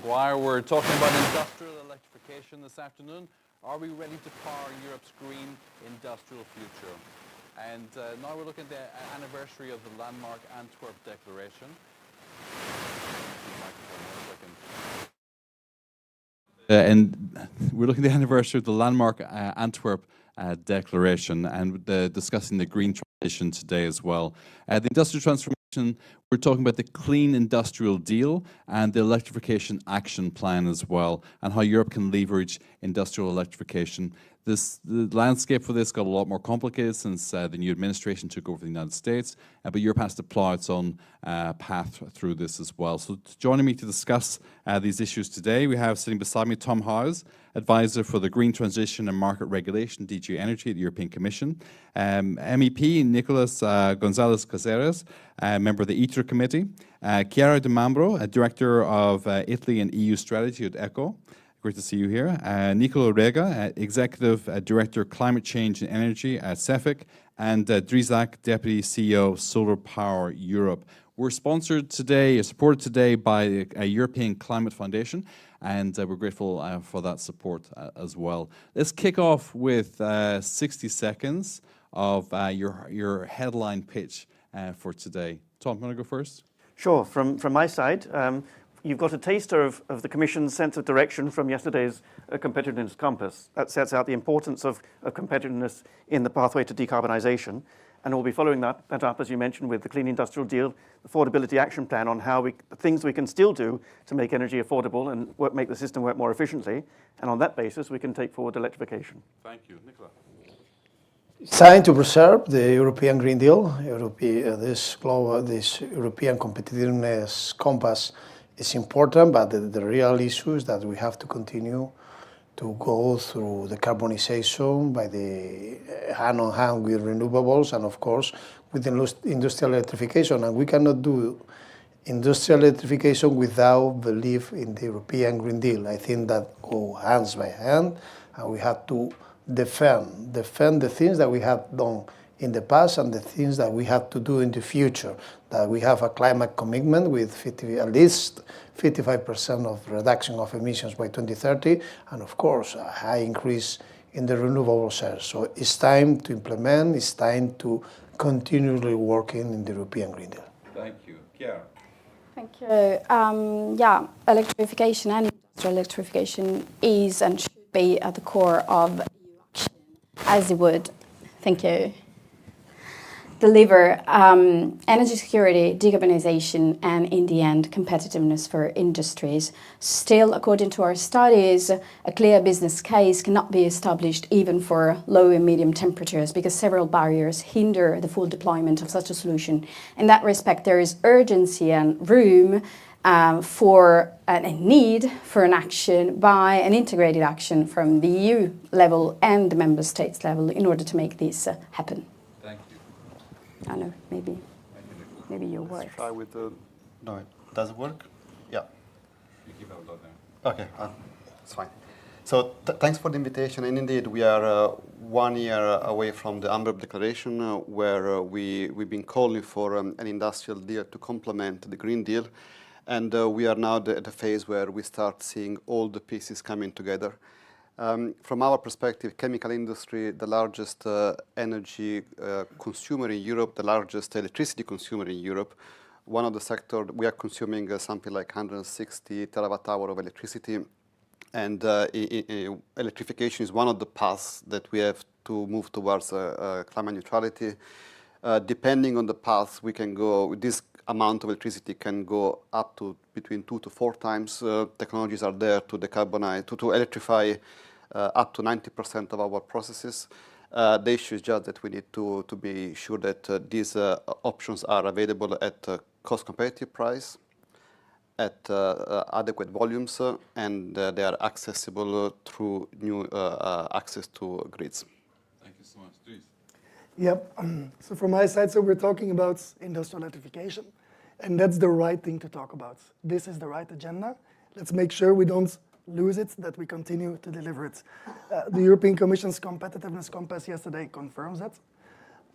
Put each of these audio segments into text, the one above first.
Maguire. We're talking about industrial electrification this afternoon. Are we ready to power Europe's green industrial future? And now we're looking at the anniversary of the landmark Antwerp Declaration. And we're looking at the anniversary of the landmark Antwerp Declaration, and discussing the green transition today as well. The industrial transformation, we're talking about the Clean Industrial Deal and the Electrification Action Plan as well, and how Europe can leverage industrial electrification. The landscape for this got a lot more complicated since the new administration took over the United States, but Europe has to plow its own path through this as well. So joining me to discuss these issues today, we have sitting beside me Tom Howes, Advisor for the Green Transition and Market Regulation, DG Energy at the European Commission, MEP Nicolas Gonzalez Caceres, member of the ITRE Committee, Chiara Di Mambro, Director of Italy and EU Strategy at ECHO. Great to see you here. Nicolo Rega, Executive Director, Climate Change and Energy at CEFIC, and Drizak, Deputy CEO, Solar Power Europe. We're sponsored today, supported today by a European Climate Foundation, and we're grateful for that support as well. Let's kick off with 60 seconds of your headline pitch for today. Tom, you want to go first? Sure. From my side, you've got a taster of the Commission's sense of direction from yesterday's Competitiveness Compass. That sets out the importance of competitiveness in the pathway to decarbonisation. And we'll be following that up, as you mentioned, with the Clean Industrial Deal, Affordability Action Plan on how the things we can still do to make energy affordable and make the system work more efficiently. And on that basis, we can take forward electrification. Thank you. Nicola. It's time to preserve the European Green Deal. This European Competitiveness Compass is important, but the real issue is that we have to continue to go through the decarbonisation by the hand-on-hand with renewables and, of course, with industrial electrification. And we cannot do industrial electrification without belief in the European Green Deal. I think that go hands by hand, and we have to defend the things that we have done in the past and the things that we have to do in the future. That we have a climate commitment with at least 55% of reduction of emissions by 2030, and of course a high increase in the renewable share. So it's time to implement, it's time to continually working in the European Green Deal. Thank you. Chiara. Thank you. Electrification and industrial electrification is and should be at the core of EU action, as it would. Thank you. Deliver energy security, decarbonisation, and in the end, competitiveness for industries. Still, according to our studies, a clear business case cannot be established even for low and medium temperatures because several barriers hinder the full deployment of such a solution. In that respect, there is urgency and room for a need for an action by an integrated action from the EU level and the member states level in order to make this happen. I know, maybe your work. Let's try with the... No, does it work? Yeah. You keep out now. Okay, it's fine. So thanks for the invitation. And indeed, we are 1 year away from the Antwerp Declaration, where we've been calling for an industrial deal to complement the Green Deal. And we are now at the phase where we start seeing all the pieces coming together. From our perspective, chemical industry, the largest energy consumer in Europe, the largest electricity consumer in Europe, one of the sectors, we are consuming something like 160 terawatt-hour of electricity. And electrification is one of the paths that we have to move towards climate neutrality. Depending on the path, we can go, this amount of electricity can go up to between 2 to 4 times. Technologies are there to decarbonize, to electrify up to 90% of our processes. The issue is just that we need to be sure that these options are available at a cost-competitive price, at adequate volumes, and they are accessible through new access to grids. Thank you so much. Dries. Yep. So from my side, we're talking about industrial electrification, and that's the right thing to talk about. This is the right agenda. Let's make sure we don't lose it, that we continue to deliver it. The European Commission's Competitiveness Compass yesterday confirms that.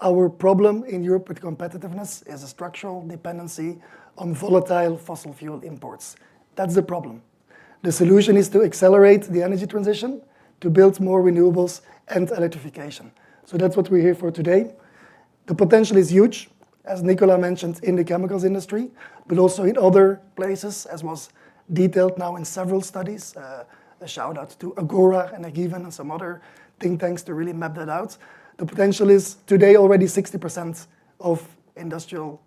Our problem in Europe with competitiveness is a structural dependency on volatile fossil fuel imports. That's the problem. The solution is to accelerate the energy transition, to build more renewables and electrification. So that's what we're here for today. The potential is huge, as Nicola mentioned, in the chemicals industry, but also in other places, as was detailed now in several studies. A shout out to Agora and Agiven and some other think tanks to really map that out. The potential is today already 60% of industrial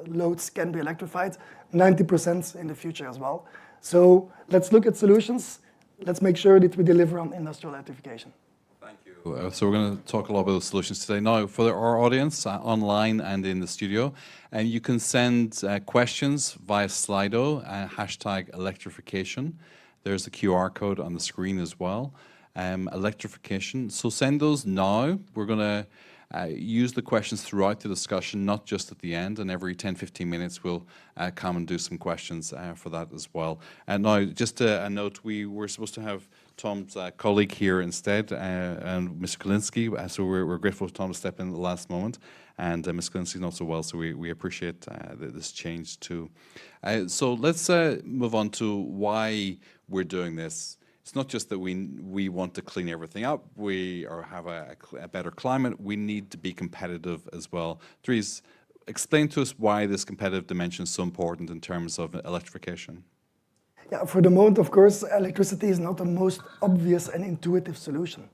loads can be electrified, 90% in the future as well. So let's look at solutions. Let's make sure that we deliver on industrial electrification. Thank you. So we're going to talk a lot about solutions today. Now, for our audience online and in the studio, and you can send questions via Slido, hashtag electrification. There's a QR code on the screen as well. Electrification. So send those now. We're going to use the questions throughout the discussion, not just at the end, and every 10-15 minutes we'll come and do some questions for that as well. And now, just a note, we were supposed to have Tom's colleague here instead, and Mr. Kalinsky, so we're grateful for Tom to step in at the last moment, and Ms. Kalinsky's not so well, so we appreciate this change too. So let's move on to why we're doing this. It's not just that we want to clean everything up, or have a better climate, we need to be competitive as well. Dries, explain to us why this competitive dimension is so important in terms of electrification. Yeah, for the moment, of course, electricity is not the most obvious and intuitive solution,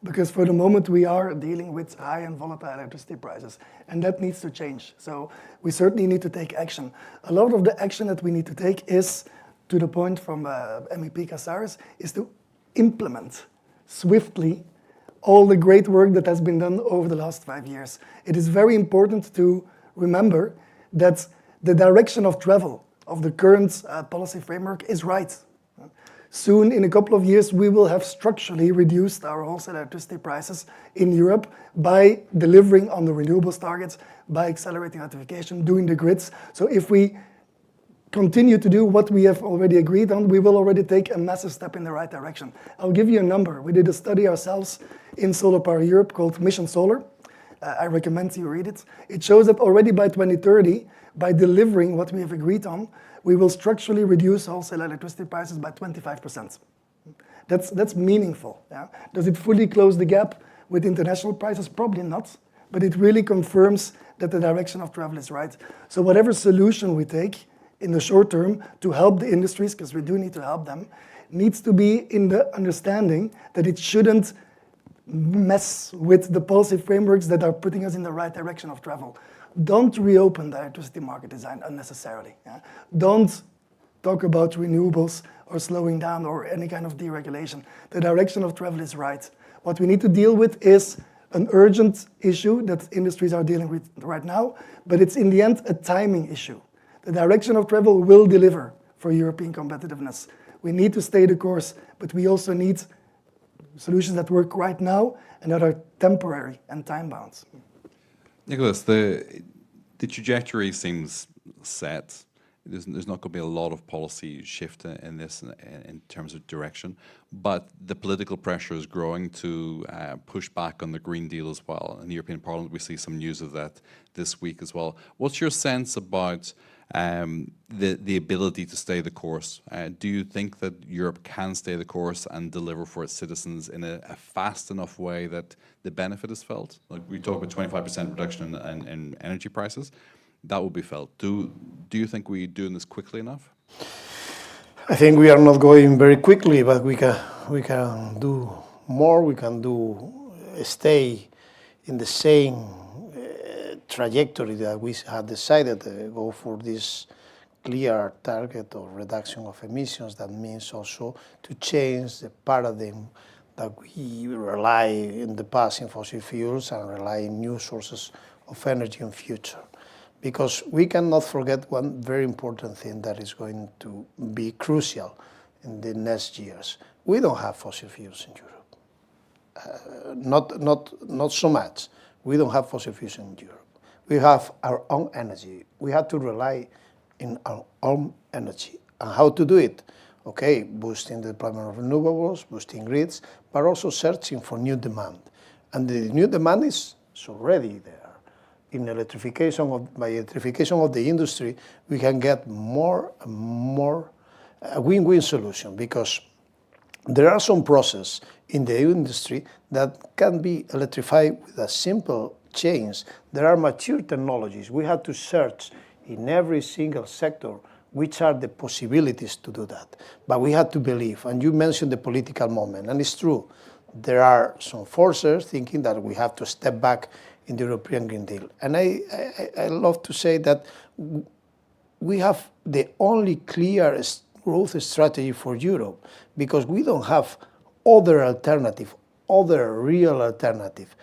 because for the moment we are dealing with high and volatile electricity prices, and that needs to change. So we certainly need to take action. A lot of the action that we need to take is, to the point from MEP Casares, is to implement swiftly all the great work that has been done over the last 5 years. It is very important to remember that the direction of travel of the current policy framework is right. Soon, in a couple of years, we will have structurally reduced our wholesale electricity prices in Europe by delivering on the renewables targets, by accelerating electrification, doing the grids. So if we continue to do what we have already agreed on, we will already take a massive step in the right direction. I'll give you a number. We did a study ourselves in Solar Power Europe called Mission Solar. I recommend you read it. It shows that already by 2030, by delivering what we have agreed on, we will structurally reduce wholesale electricity prices by 25%. That's meaningful. Yeah? Does it fully close the gap with international prices? Probably not, but it really confirms that the direction of travel is right. So whatever solution we take in the short term to help the industries, because we do need to help them, needs to be in the understanding that it shouldn't mess with the policy frameworks that are putting us in the right direction of travel. Don't reopen the electricity market design unnecessarily. Yeah? Don't talk about renewables or slowing down or any kind of deregulation. The direction of travel is right. What we need to deal with is an urgent issue that industries are dealing with right now, but it's in the end a timing issue. The direction of travel will deliver for European competitiveness. We need to stay the course, but we also need solutions that work right now and that are temporary and time-bound. Nicholas, the trajectory seems set. There's not going to be a lot of policy shift in this in terms of direction, but the political pressure is growing to push back on the Green Deal as well. In the European Parliament, we see some news of that this week as well. What's your sense about the ability to stay the course? Do you think that Europe can stay the course and deliver for its citizens in a fast enough way that the benefit is felt? Like we talk about 25% reduction in energy prices, that will be felt. Do you think we're doing this quickly enough? I think we are not going very quickly, but we can do more. We can stay in the same trajectory that we had decided to go for this clear target of reduction of emissions. That means also to change the paradigm that we rely in the past in fossil fuels and rely in new sources of energy in future. Because we cannot forget one very important thing that is going to be crucial in the next years. We don't have fossil fuels in Europe. Not so much. We don't have fossil fuels in Europe. We have our own energy. We have to rely in our own energy. And how to do it? Okay, boosting the deployment of renewables, boosting grids, but also searching for new demand. And the new demand is already there. In by electrification of the industry, we can get more and more a win-win solution, because there are some processes in the industry that can be electrified with a simple change. There are mature technologies. We have to search in every single sector which are the possibilities to do that. But we have to believe, and you mentioned the political moment, and it's true. There are some forces thinking that we have to step back in the European Green Deal. And I love to say that we have the only clear growth strategy for Europe, because we don't have other alternative, other real alternative.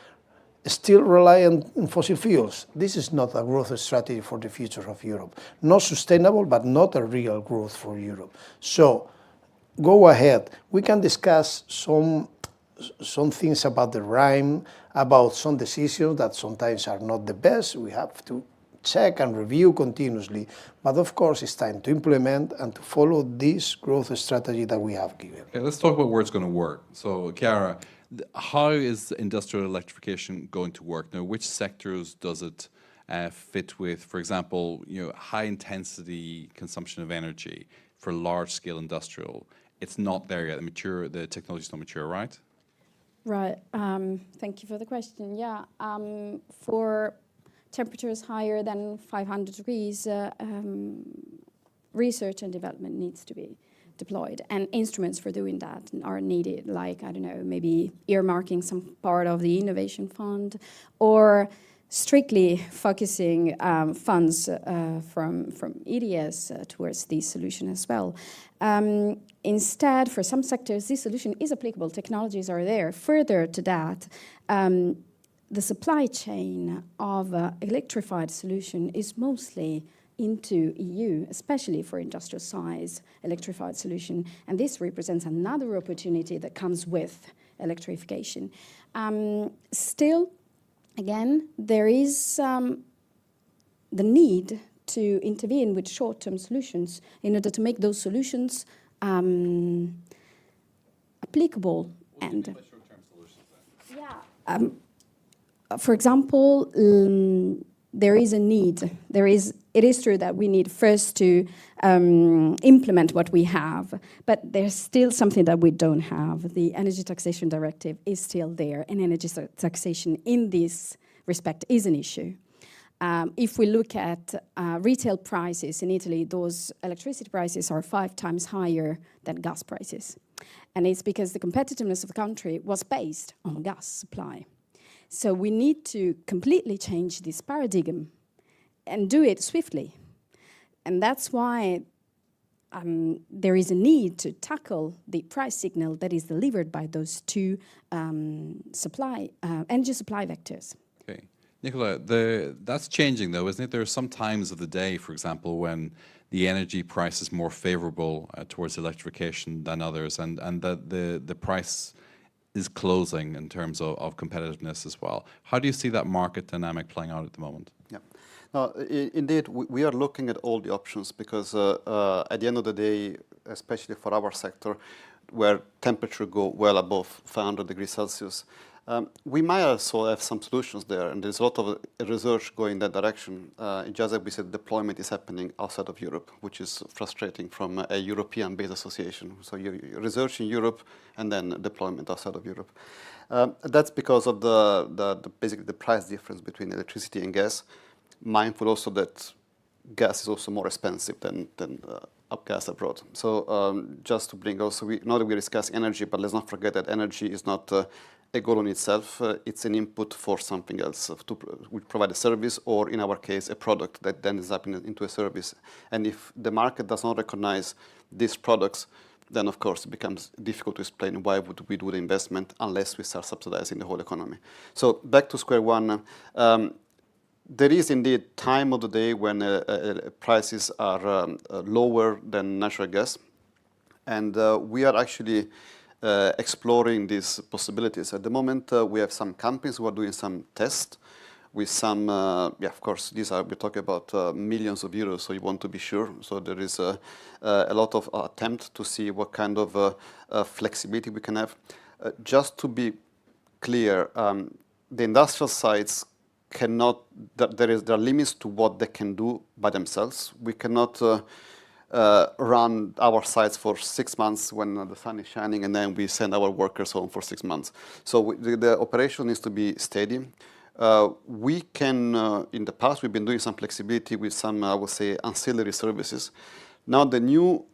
Still reliant on fossil fuels. This is not a growth strategy for the future of Europe. Not sustainable, but not a real growth for Europe. So go ahead. We can discuss some things about the rhyme, about some decisions that sometimes are not the best. We have to check and review continuously. But of course, it's time to implement and to follow this growth strategy that we have given. Okay, let's talk about where it's going to work. So, Chiara, how is industrial electrification going to work? Now, which sectors does it fit with? For example, high intensity consumption of energy for large scale industrial. It's not there yet. The technology is not mature, right? Right. Thank you for the question. Yeah. For temperatures higher than 500 degrees, research and development needs to be deployed, and instruments for doing that are needed, like, I don't know, maybe earmarking some part of the innovation fund, or strictly focusing funds from EDS towards this solution as well. Instead, for some sectors, this solution is applicable. Technologies are there. Further to that, the supply chain of electrified solution is mostly into EU, especially for industrial size electrified solution. And this represents another opportunity that comes with electrification. Still, again, there is the need to intervene with short-term solutions in order to make those solutions applicable. And short-term solutions then? yeah, for example, there is a need. It is true that we need first to implement what we have, but there's still something that we don't have. The Energy Taxation Directive is still there, and energy taxation in this respect is an issue. If we look at retail prices in Italy, those electricity prices are 5 times higher than gas prices. And it's because the competitiveness of the country was based on gas supply. So we need to completely change this paradigm and do it swiftly. And that's why there is a need to tackle the price signal that is delivered by those two energy supply vectors. Okay. Nicola, that's changing though, isn't it? There are some times of the day, for example, when the energy price is more favorable towards electrification than others, and that the price is closing in terms of competitiveness as well. How do you see that market dynamic playing out at the moment? Yeah. No, indeed, we are looking at all the options, because at the end of the day, especially for our sector, where temperature go well above 500 degrees Celsius, we might also have some solutions there, and there's a lot of research going in that direction. Just like we said, deployment is happening outside of Europe, which is frustrating from a European-based association. So you research in Europe and then deployment outside of Europe. That's because of basically the price difference between electricity and gas. Mindful also that gas is also more expensive than gas abroad. So just to bring also, now that we discuss energy, but let's not forget that energy is not a goal in itself. It's an input for something else. We provide a service, or in our case, a product that then is up into a service. And if the market does not recognize these products, then of course it becomes difficult to explain why would we do the investment unless we start subsidizing the whole economy. So back to square one. There is indeed time of the day when prices are lower than natural gas, and we are actually exploring these possibilities. At the moment, we have some companies who are doing some tests with some, of course, we're talking about millions of euros, so you want to be sure. So there is a lot of attempt to see what kind of flexibility we can have. Just to be clear, the industrial sites cannot, there are limits to what they can do by themselves. We cannot run our sites for 6 months when the sun is shining, and then we send our workers home for 6 months. So the operation needs to be steady. We can, in the past, we've been doing some flexibility with some, I would say, ancillary services. Now the new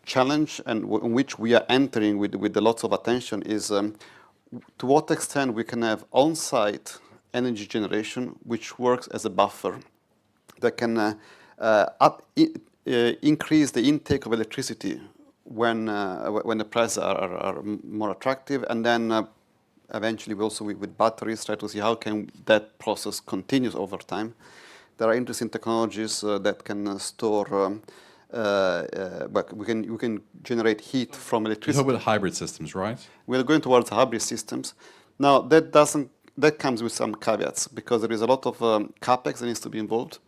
challenge and in which we are entering with lots of attention is to what extent we can have on-site energy generation which works as a buffer that can increase the intake of electricity when the prices are more attractive, and then eventually we also with batteries try to see how can that process continues over time. There are interesting technologies that can store. But we can generate heat from electricity. You talk about hybrid systems, right? We're going towards hybrid systems. Now that comes with some caveats because there is a lot of capex that needs to be involved,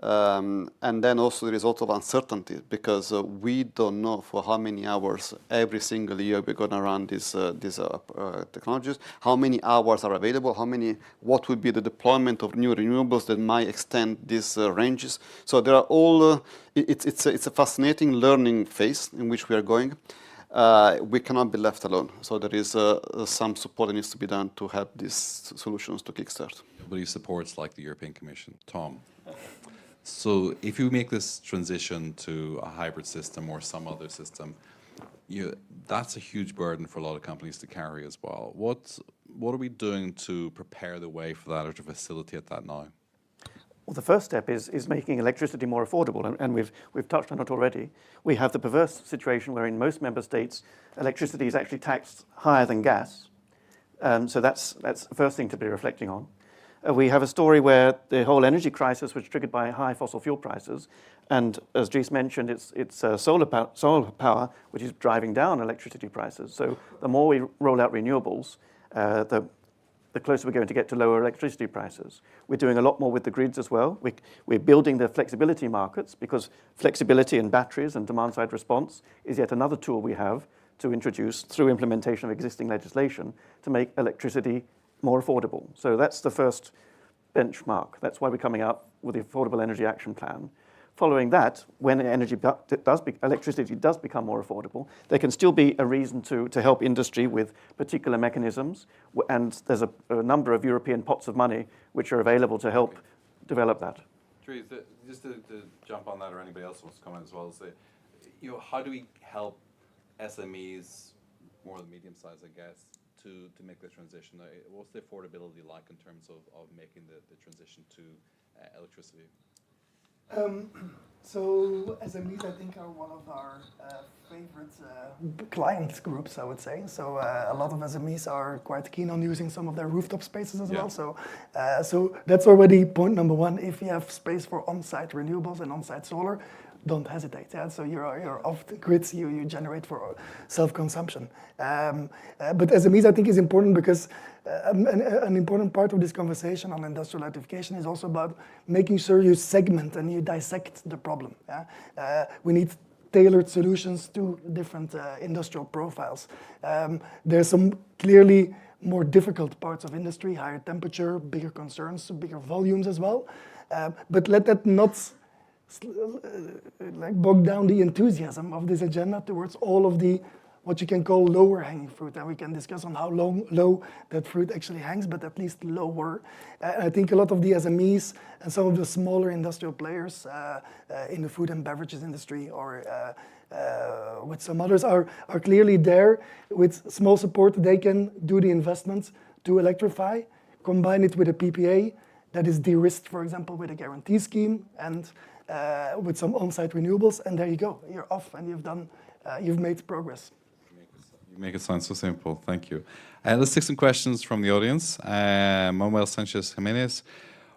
and then also there is a lot of uncertainty because we don't know for how many hours every single year we're going to run these technologies, how many hours are available, what would be the deployment of new renewables that might extend these ranges. So there are all. It's a fascinating learning phase in which we are going. We cannot be left alone. So there is some support that needs to be done to help these solutions to kickstart. Nobody supports like the European Commission. Tom, so if you make this transition to a hybrid system or some other system, that's a huge burden for a lot of companies to carry as well. What are we doing to prepare the way for that or to facilitate that now? Well, the first step is making electricity more affordable, and we've touched on it already. We have the perverse situation where in most member states, electricity is actually taxed higher than gas. So that's the first thing to be reflecting on. We have a story where the whole energy crisis was triggered by high fossil fuel prices, and as Dries mentioned, it's solar power which is driving down electricity prices. So the more we roll out renewables, the closer we're going to get to lower electricity prices. We're doing a lot more with the grids as well. We're building the flexibility markets because flexibility in batteries and demand-side response is yet another tool we have to introduce through implementation of existing legislation to make electricity more affordable. So that's the first benchmark. That's why we're coming out with the Affordable Energy Action Plan. Following that, when electricity does become more affordable, there can still be a reason to help industry with particular mechanisms, and there's a number of European pots of money which are available to help develop that. Dries, just to jump on that, or anybody else wants to comment as well, say, how do we help SMEs, more the medium size, I guess, to make the transition? What's the affordability like in terms of making the transition to electricity? So SMEs, I think, are one of our favorite client groups, I would say. So a lot of SMEs are quite keen on using some of their rooftop spaces as well. So that's already point number one. If you have space for on-site renewables and on-site solar, don't hesitate. Yeah? So you're off the grids, you generate for self-consumption. But SMEs, I think, is important because an important part of this conversation on industrial electrification is also about making sure you segment and you dissect the problem. Yeah? We need tailored solutions to different industrial profiles. There's some clearly more difficult parts of industry, higher temperature, bigger concerns, bigger volumes as well. But let that not bog down the enthusiasm of this agenda towards all of the what you can call lower hanging fruit, and we can discuss on how low that fruit actually hangs, but at least lower. I think a lot of the SMEs and some of the smaller industrial players in the food and beverages industry or with some others are clearly there with small support. They can do the investments to electrify, combine it with a PPA that is de-risked, for example, with a guarantee scheme and with some on-site renewables, and there you go. You're off, and you've made progress. You make it sound so simple. Thank you. Let's take some questions from the audience. Manuel Sanchez Jimenez.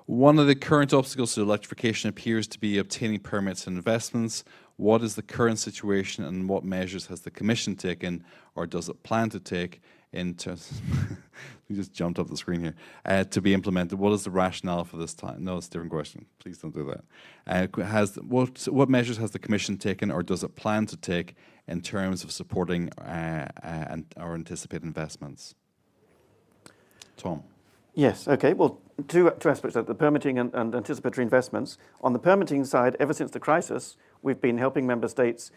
One of the current obstacles to electrification appears to be obtaining permits and investments. What is the current situation, and what measures has the Commission taken, or does it plan to take in terms? We just jumped off the screen here. To be implemented. What is the rationale for this time? No, it's a different question. Please don't do that. What measures has the Commission taken, or does it plan to take in terms of supporting our anticipated investments? Tom. Yes, okay. Well, two aspects of the permitting and anticipatory investments. On the permitting side, ever since the crisis, we've been helping member states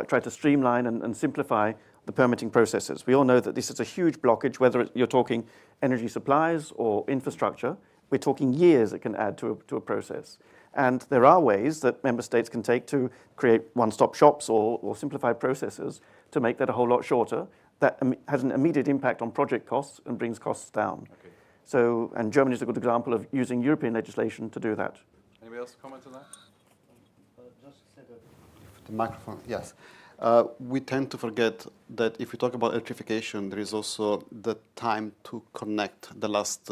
try to streamline and simplify the permitting processes. We all know that this is a huge blockage, whether you're talking energy supplies or infrastructure. We're talking years it can add to a process. And there are ways that member states can take to create one-stop shops or simplified processes to make that a whole lot shorter. That has an immediate impact on project costs and brings costs down. Okay. So, and Germany is a good example of using European legislation to do that. Anybody else comment on that? Just to say that the microphone, yes. We tend to forget that if we talk about electrification, there is also the time to connect the last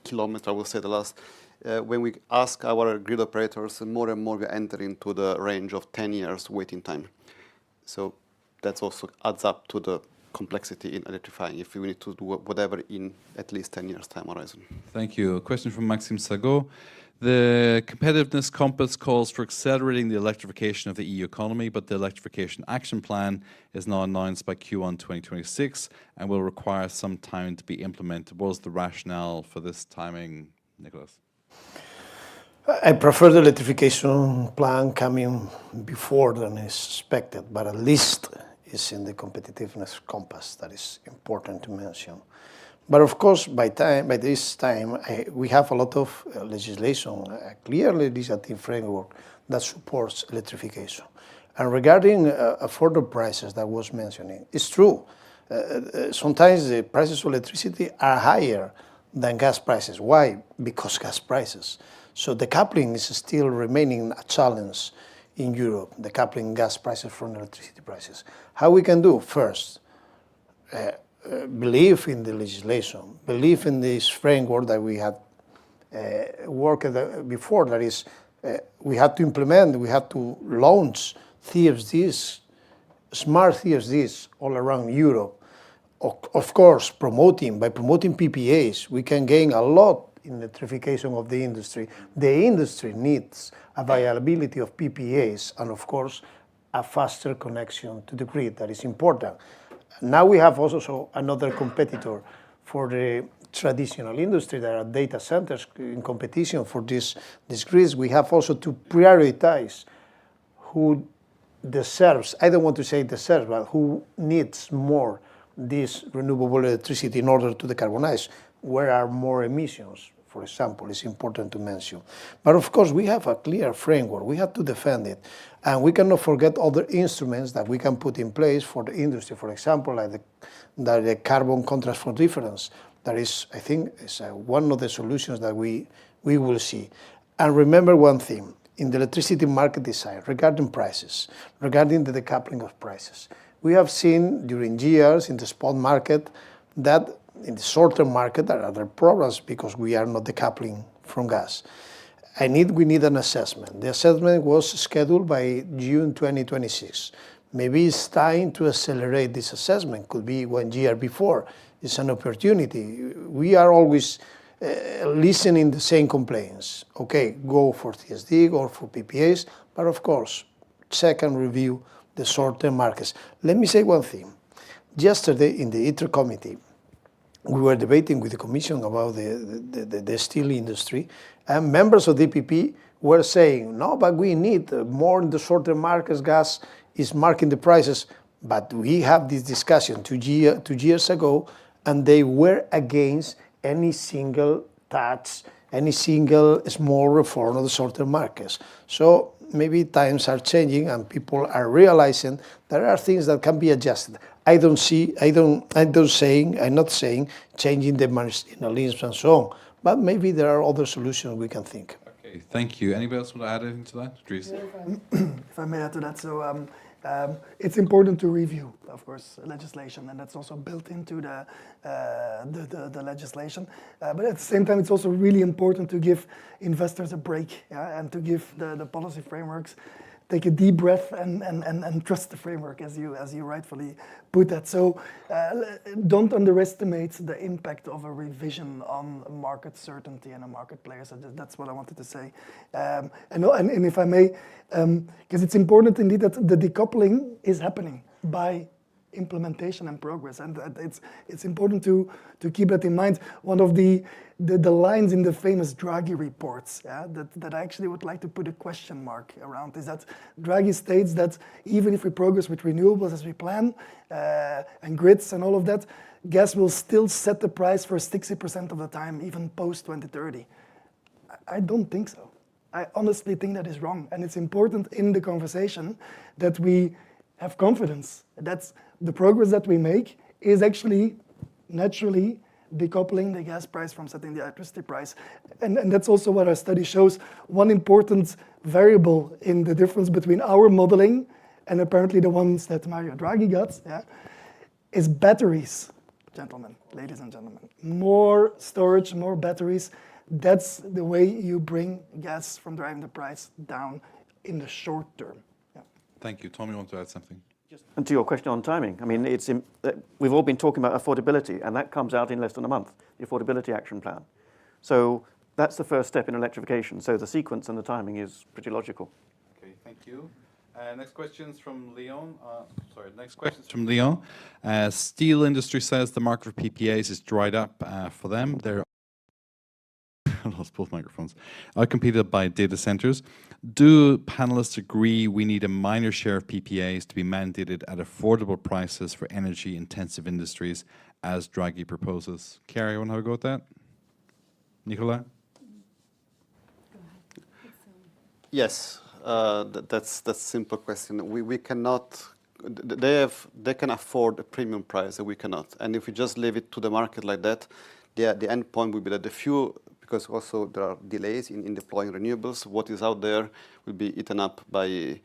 kilometer, I will say the last. When we ask our grid operators, more and more we enter into the range of 10 years waiting time. So that also adds up to the complexity in electrifying if we need to do whatever in at least 10 years time horizon. Thank you. A question from Maxime Sagot. The Competitiveness Compass calls for accelerating the electrification of the EU economy, but the Electrification Action Plan is now announced by Q1 2026 and will require some time to be implemented. What is the rationale for this timing, Nicholas? I prefer the electrification plan coming before than is expected, but at least it's in the competitiveness compass. That is important to mention. But of course, by this time, we have a lot of legislation, a clear legislative framework that supports electrification. And regarding affordable prices that was mentioning, it's true. Sometimes the prices of electricity are higher than gas prices. Why? Because gas prices. So decoupling is still remaining a challenge in Europe, decoupling gas prices from electricity prices. How we can do? First, believe in the legislation, believe in this framework that we had worked before. That is, we had to implement, we had to launch CFDs, smart CFDs all around Europe. Of course, by promoting PPAs, we can gain a lot in electrification of the industry. The industry needs availability of PPAs and, of course, a faster connection to the grid. That is important. Now we have also another competitor for the traditional industry. There are data centers in competition for this grids. We have also to prioritize who deserves, I don't want to say deserves, but who needs more this renewable electricity in order to decarbonize. Where are more emissions, for example, is important to mention. But of course, we have a clear framework. We have to defend it. And we cannot forget other instruments that we can put in place for the industry. For example, like the carbon contracts for difference. That is, I think, is one of the solutions that we will see. And remember one thing, in the electricity market design, regarding prices, regarding the decoupling of prices, we have seen during years in the spot market that in the short-term market there are other problems because we are not decoupling from gas. We need an assessment. The assessment was scheduled by June 2026. Maybe it's time to accelerate this assessment. Could be 1 year before. It's an opportunity. We are always listening the same complaints. Okay, go for TSD, go for PPAs, but of course, check and review the short-term markets. Let me say one thing. Yesterday in the ITER committee, we were debating with the Commission about the steel industry, and members of the DPP were saying, no, but we need more in the short-term markets. Gas is marking the prices. But we have this discussion 2 years ago, and they were against any single tax, any single small reform of the short-term markets. So maybe times are changing and people are realizing there are things that can be adjusted. I'm not saying changing the marginalism and so on, but maybe there are other solutions we can think. Okay, thank you. Anybody else want to add anything to that? Dries? If I may add to that, so it's important to review, of course, legislation, and that's also built into the legislation. But at the same time, it's also really important to give investors a break, and to give the policy frameworks take a deep breath and trust the framework, as you rightfully put that. So don't underestimate the impact of a revision on market certainty and a market player. So that's what I wanted to say. And if I may, because it's important indeed that the decoupling is happening by implementation and progress, and it's important to keep that in mind. One of the lines in the famous Draghi reports, that I actually would like to put a question mark around, is that Draghi states that even if we progress with renewables as we plan, and grids and all of that, gas will still set the price for 60% of the time, even post-2030. I don't think so. I honestly think that is wrong, and it's important in the conversation that we have confidence that the progress that we make is actually naturally decoupling the gas price from setting the electricity price. And that's also what our study shows. One important variable in the difference between our modeling and apparently the ones that Mario Draghi got, is batteries, gentlemen, ladies and gentlemen. More storage, more batteries. That's the way you bring gas from driving the price down in the short term. Thank you. Tom, you want to add something? And to your question on timing, I mean, we've all been talking about affordability, and that comes out in less than a month, the Affordability Action Plan. So that's the first step in electrification. So the sequence and the timing is pretty logical. Okay, thank you. Next question's from Leon. Next question's from Leon. Steel industry says the market for PPAs is dried up for them. They're I lost both microphones. Outcompeted by data centers. Do panelists agree we need a minor share of PPAs to be mandated at affordable prices for energy-intensive industries, as Draghi proposes? Chiara, you want to have a go at that? Nicola? Yes, that's a simple question. We cannot. They can afford a premium price that we cannot. And if we just leave it to the market like that, the end point will be that the few, because also there are delays in deploying renewables, what is out there will be eaten up by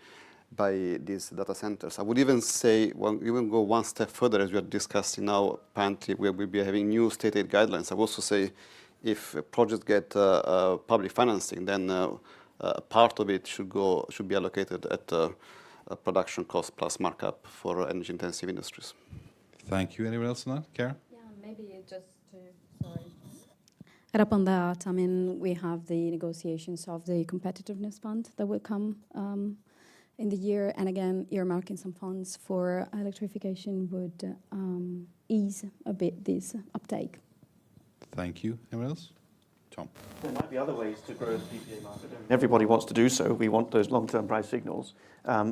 these data centers. I would even say, even go one step further, as we are discussing now, apparently we will be having new state aid guidelines. I would also say if projects get public financing, then part of it should be allocated at production cost plus markup for energy-intensive industries. Thank you. Anyone else on that? Chiara? Yeah, maybe just to, add up on that, I mean, we have the negotiations of the Competitiveness Fund that will come in the year, and again, earmarking some funds for electrification would ease a bit this uptake. Thank you. Anyone else? Tom? There might be other ways to grow the PPA market. Everybody wants to do so. We want those long-term price signals.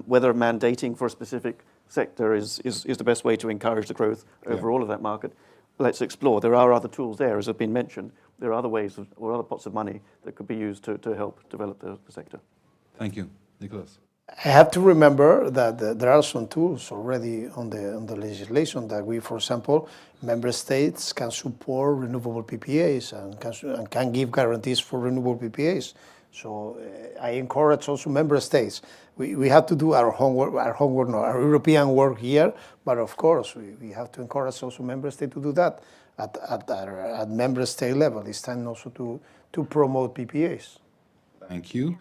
Whether mandating for a specific sector is the best way to encourage the growth overall of that market, let's explore. There are other tools there, as have been mentioned. There are other ways or other pots of money that could be used to help develop the sector. Thank you. Nicholas? I have to remember that there are some tools already on the legislation that we, for example, member states can support renewable PPAs and can give guarantees for renewable PPAs. So I encourage also member states. We have to do our European work here, but of course we have to encourage also member states to do that at member state level. It's time also to promote PPAs. Thank you.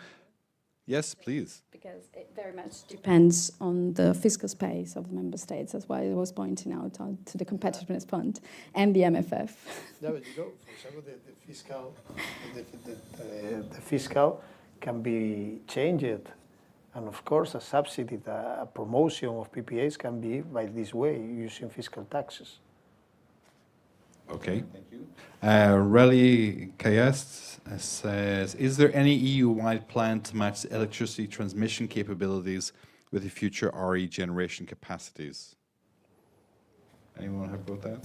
Yes, please. Because it very much depends on the fiscal space of the member states. That's why I was pointing out to the Competitiveness Fund and the MFF. There you go. For example, the fiscal can be changed. And of course, a subsidy, a promotion of PPAs can be by this way, using fiscal taxes. Okay, thank you. Relly Kayest says, is there any EU-wide plan to match electricity transmission capabilities with the future RE generation capacities? Anyone have about that?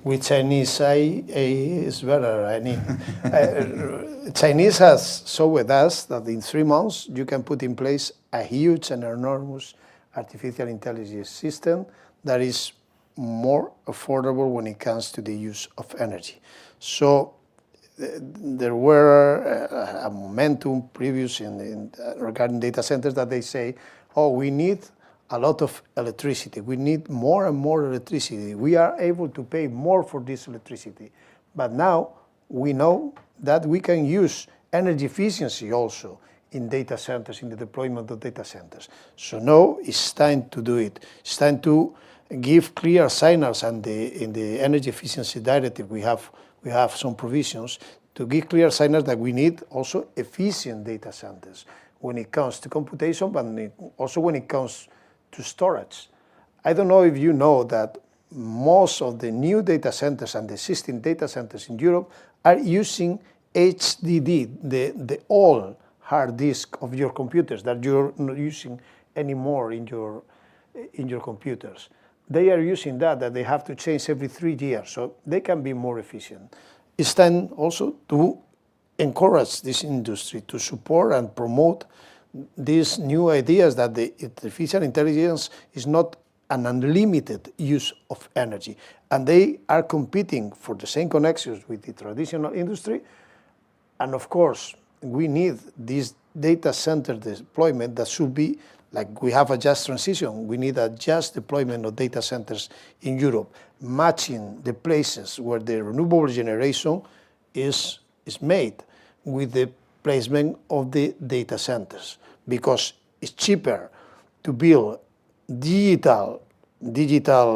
With Chinese, is better. I mean, Chinese has shown with us that in 3 months you can put in place a huge and enormous artificial intelligence system that is more affordable when it comes to the use of energy. So there were a momentum previous regarding data centers that they say, oh, we need a lot of electricity. We need more and more electricity. We are able to pay more for this electricity. But now we know that we can use energy efficiency also in data centers, in the deployment of data centers. So now it's time to do it. It's time to give clear signals, and in the energy efficiency directive we have some provisions to give clear signals that we need also efficient data centers when it comes to computation, but also when it comes to storage. I don't know if you know that most of the new data centers and the existing data centers in Europe are using HDD, the old hard disk of your computers that you're not using anymore in your computers. They are using that they have to change every 3 years, so they can be more efficient. It's time also to encourage this industry to support and promote these new ideas that the artificial intelligence is not an unlimited use of energy. And they are competing for the same connections with the traditional industry. And of course, we need this data center deployment that should be like we have a just transition. We need a just deployment of data centers in Europe, matching the places where the renewable generation is made with the placement of the data centers, because it's cheaper to build digital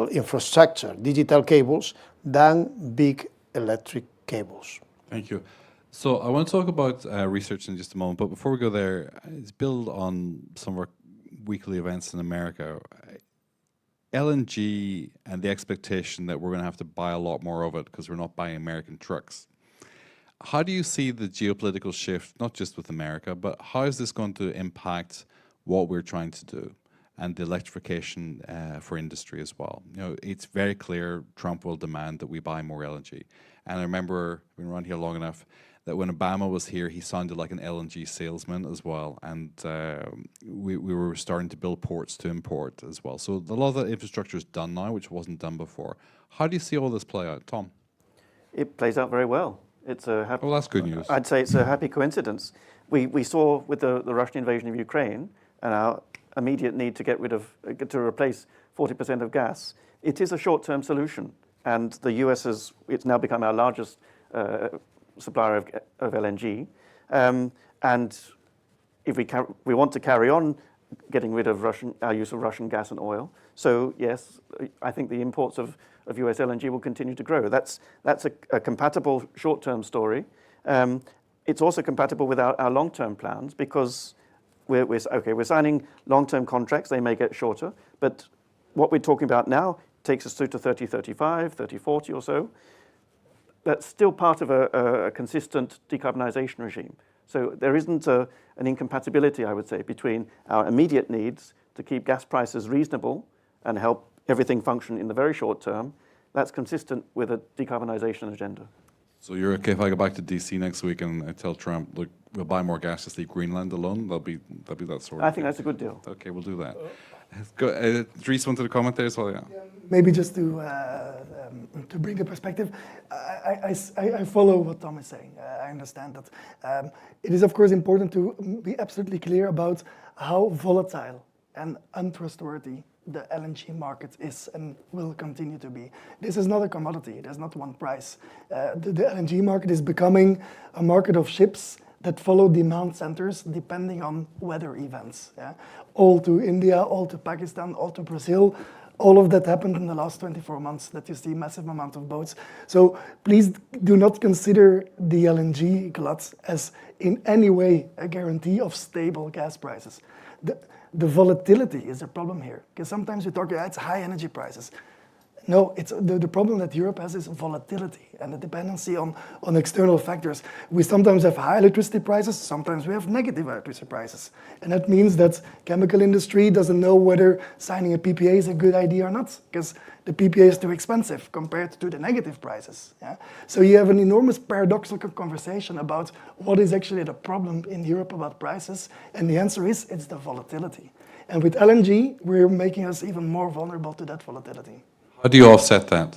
infrastructure, digital cables, than big electric cables. Thank you. So I want to talk about research in just a moment, but before we go there, it's build on some of our weekly events in America. LNG and the expectation that we're going to have to buy a lot more of it because we're not buying American trucks. How do you see the geopolitical shift, not just with America, but how is this going to impact what we're trying to do and the electrification for industry as well? You know, it's very clear Trump will demand that we buy more LNG. And I remember, I've been around here long enough, that when Obama was here, he sounded like an LNG salesman as well. And we were starting to build ports to import as well. So a lot of the infrastructure is done now, which wasn't done before. How do you see all this play out, Tom? It plays out very well. It's a happy, well, that's good news. I'd say it's a happy coincidence. We saw with the Russian invasion of Ukraine and our immediate need to to replace 40% of gas. It is a short-term solution, and the US it's now become our largest supplier of LNG. And if we want to carry on getting rid of our use of Russian gas and oil, so yes, I think the imports of US LNG will continue to grow. That's a compatible short-term story. It's also compatible with our long-term plans, because we're signing long-term contracts. They may get shorter, but what we're talking about now takes us through to 3035, 3040 or so. That's still part of a consistent decarbonisation regime. So there isn't an incompatibility, I would say, between our immediate needs to keep gas prices reasonable and help everything function in the very short term. That's consistent with a decarbonisation agenda. So you're okay if I go back to DC next week and I tell Trump, look, we'll buy more gas to leave Greenland alone? That'll be that sort of I think that's a good deal. Okay, we'll do that. Go, Dries wanted to comment there as well, yeah. Maybe just to bring the perspective, I follow what Tom is saying. I understand that. It is, of course, important to be absolutely clear about how volatile and untrustworthy the LNG market is and will continue to be. This is not a commodity. There's not one price. The LNG market is becoming a market of ships that follow demand centers depending on weather events. Yeah? All to India, all to Pakistan, all to Brazil. All of that happened in the last 24 months, that you see massive amount of boats. So please do not consider the LNG glut as in any way a guarantee of stable gas prices. The volatility is a problem here, because sometimes we talk, it's high energy prices. No, it's the problem that Europe has is volatility and the dependency on external factors. We sometimes have high electricity prices, sometimes we have negative electricity prices. And that means that chemical industry doesn't know whether signing a PPA is a good idea or not, because the PPA is too expensive compared to the negative prices. Yeah? So you have an enormous paradoxical conversation about what is actually the problem in Europe about prices, and the answer is it's the volatility. And with LNG, we're making us even more vulnerable to that volatility. How do you offset that?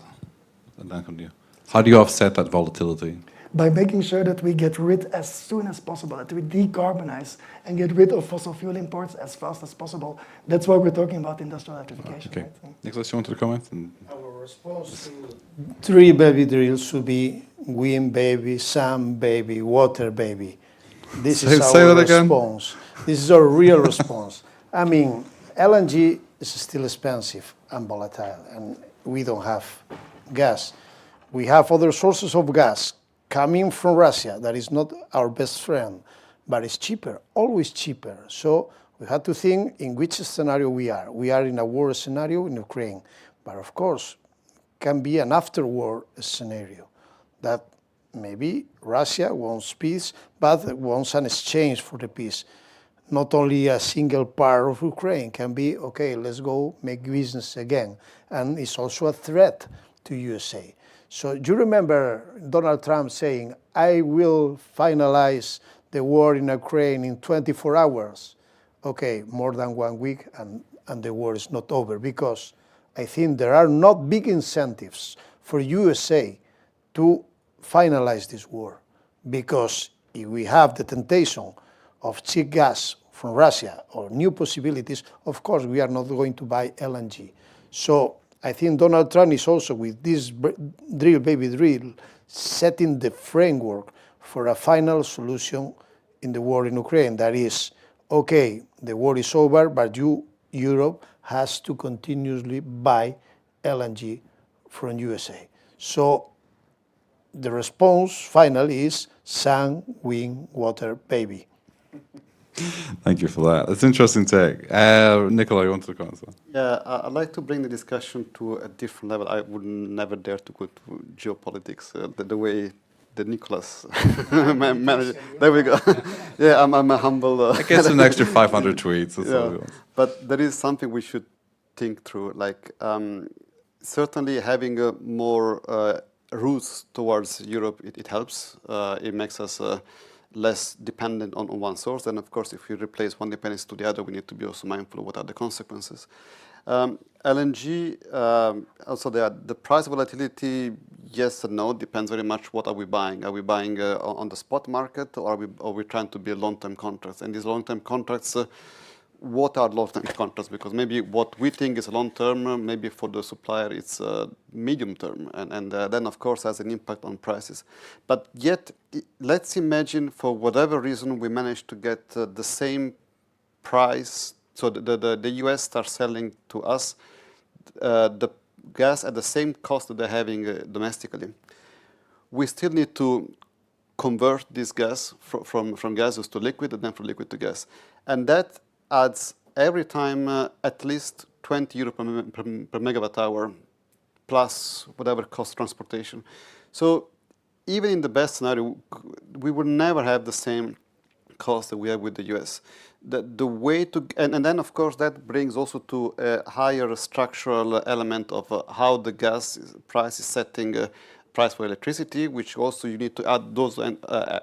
How do you offset that volatility? By making sure that we get rid as soon as possible, that we decarbonize and get rid of fossil fuel imports as fast as possible. That's why we're talking about industrial electrification. Okay. Right? Nicholas, you want to comment? Our response to 3 baby drills should be wind baby, sun baby, water baby. This is our response. This is our real response. I mean, LNG is still expensive and volatile, and we don't have gas. We have other sources of gas coming from Russia that is not our best friend, but it's cheaper, always cheaper. So We have to think in which scenario we are. We are in a war scenario in Ukraine, but of course, can be an after-war scenario that maybe Russia wants peace, but wants an exchange for the peace. Not only a single part of Ukraine can be, okay, let's go make business again. And it's also a threat to USA. So you remember Donald Trump saying, I will finalize the war in Ukraine in 24 hours. Okay, more than 1 week and the war is not over, because I think there are not big incentives for USA to finalize this war. Because if we have the temptation of cheap gas from Russia or new possibilities, of course we are not going to buy LNG. So I think Donald Trump is also, with this drill baby drill, setting the framework for a final solution in the war in Ukraine. That is, okay, the war is over, but Europe has to continuously buy LNG from USA. So the response finally is sun, wind, water, baby. Thank you for that. That's interesting take. Nicola, you want to comment? Yeah, I'd like to bring the discussion to a different level. I would never dare to go to geopolitics the way the Nicholas managed. There we go. Yeah, I'm a humble. I guess an extra 500 tweets. That's all we Yeah, want. but there is something we should think through. Like certainly having more routes towards Europe, it helps. It makes us less dependent on one source. And of course, if we replace one dependency to the other, we need to be also mindful of what are the consequences. LNG, also the price volatility, yes and no, depends very much what are we buying. Are we buying on the spot market, or are we trying to build long-term contracts? And these long-term contracts, what are long-term contracts? Because maybe what we think is long-term, maybe for the supplier it's medium-term, and then of course has an impact on prices. But yet, let's imagine for whatever reason we manage to get the same price. So the US starts selling to us the gas at the same cost that they're having domestically. We still need to convert this gas from gaseous to liquid, and then from liquid to gas. And that adds every time at least 20 euro per megawatt hour, plus whatever cost transportation. So even in the best scenario, we will never have the same cost that we have with the US. The way to, and then of course that brings also to a higher structural element of how the gas price is setting price for electricity, which also you need to add those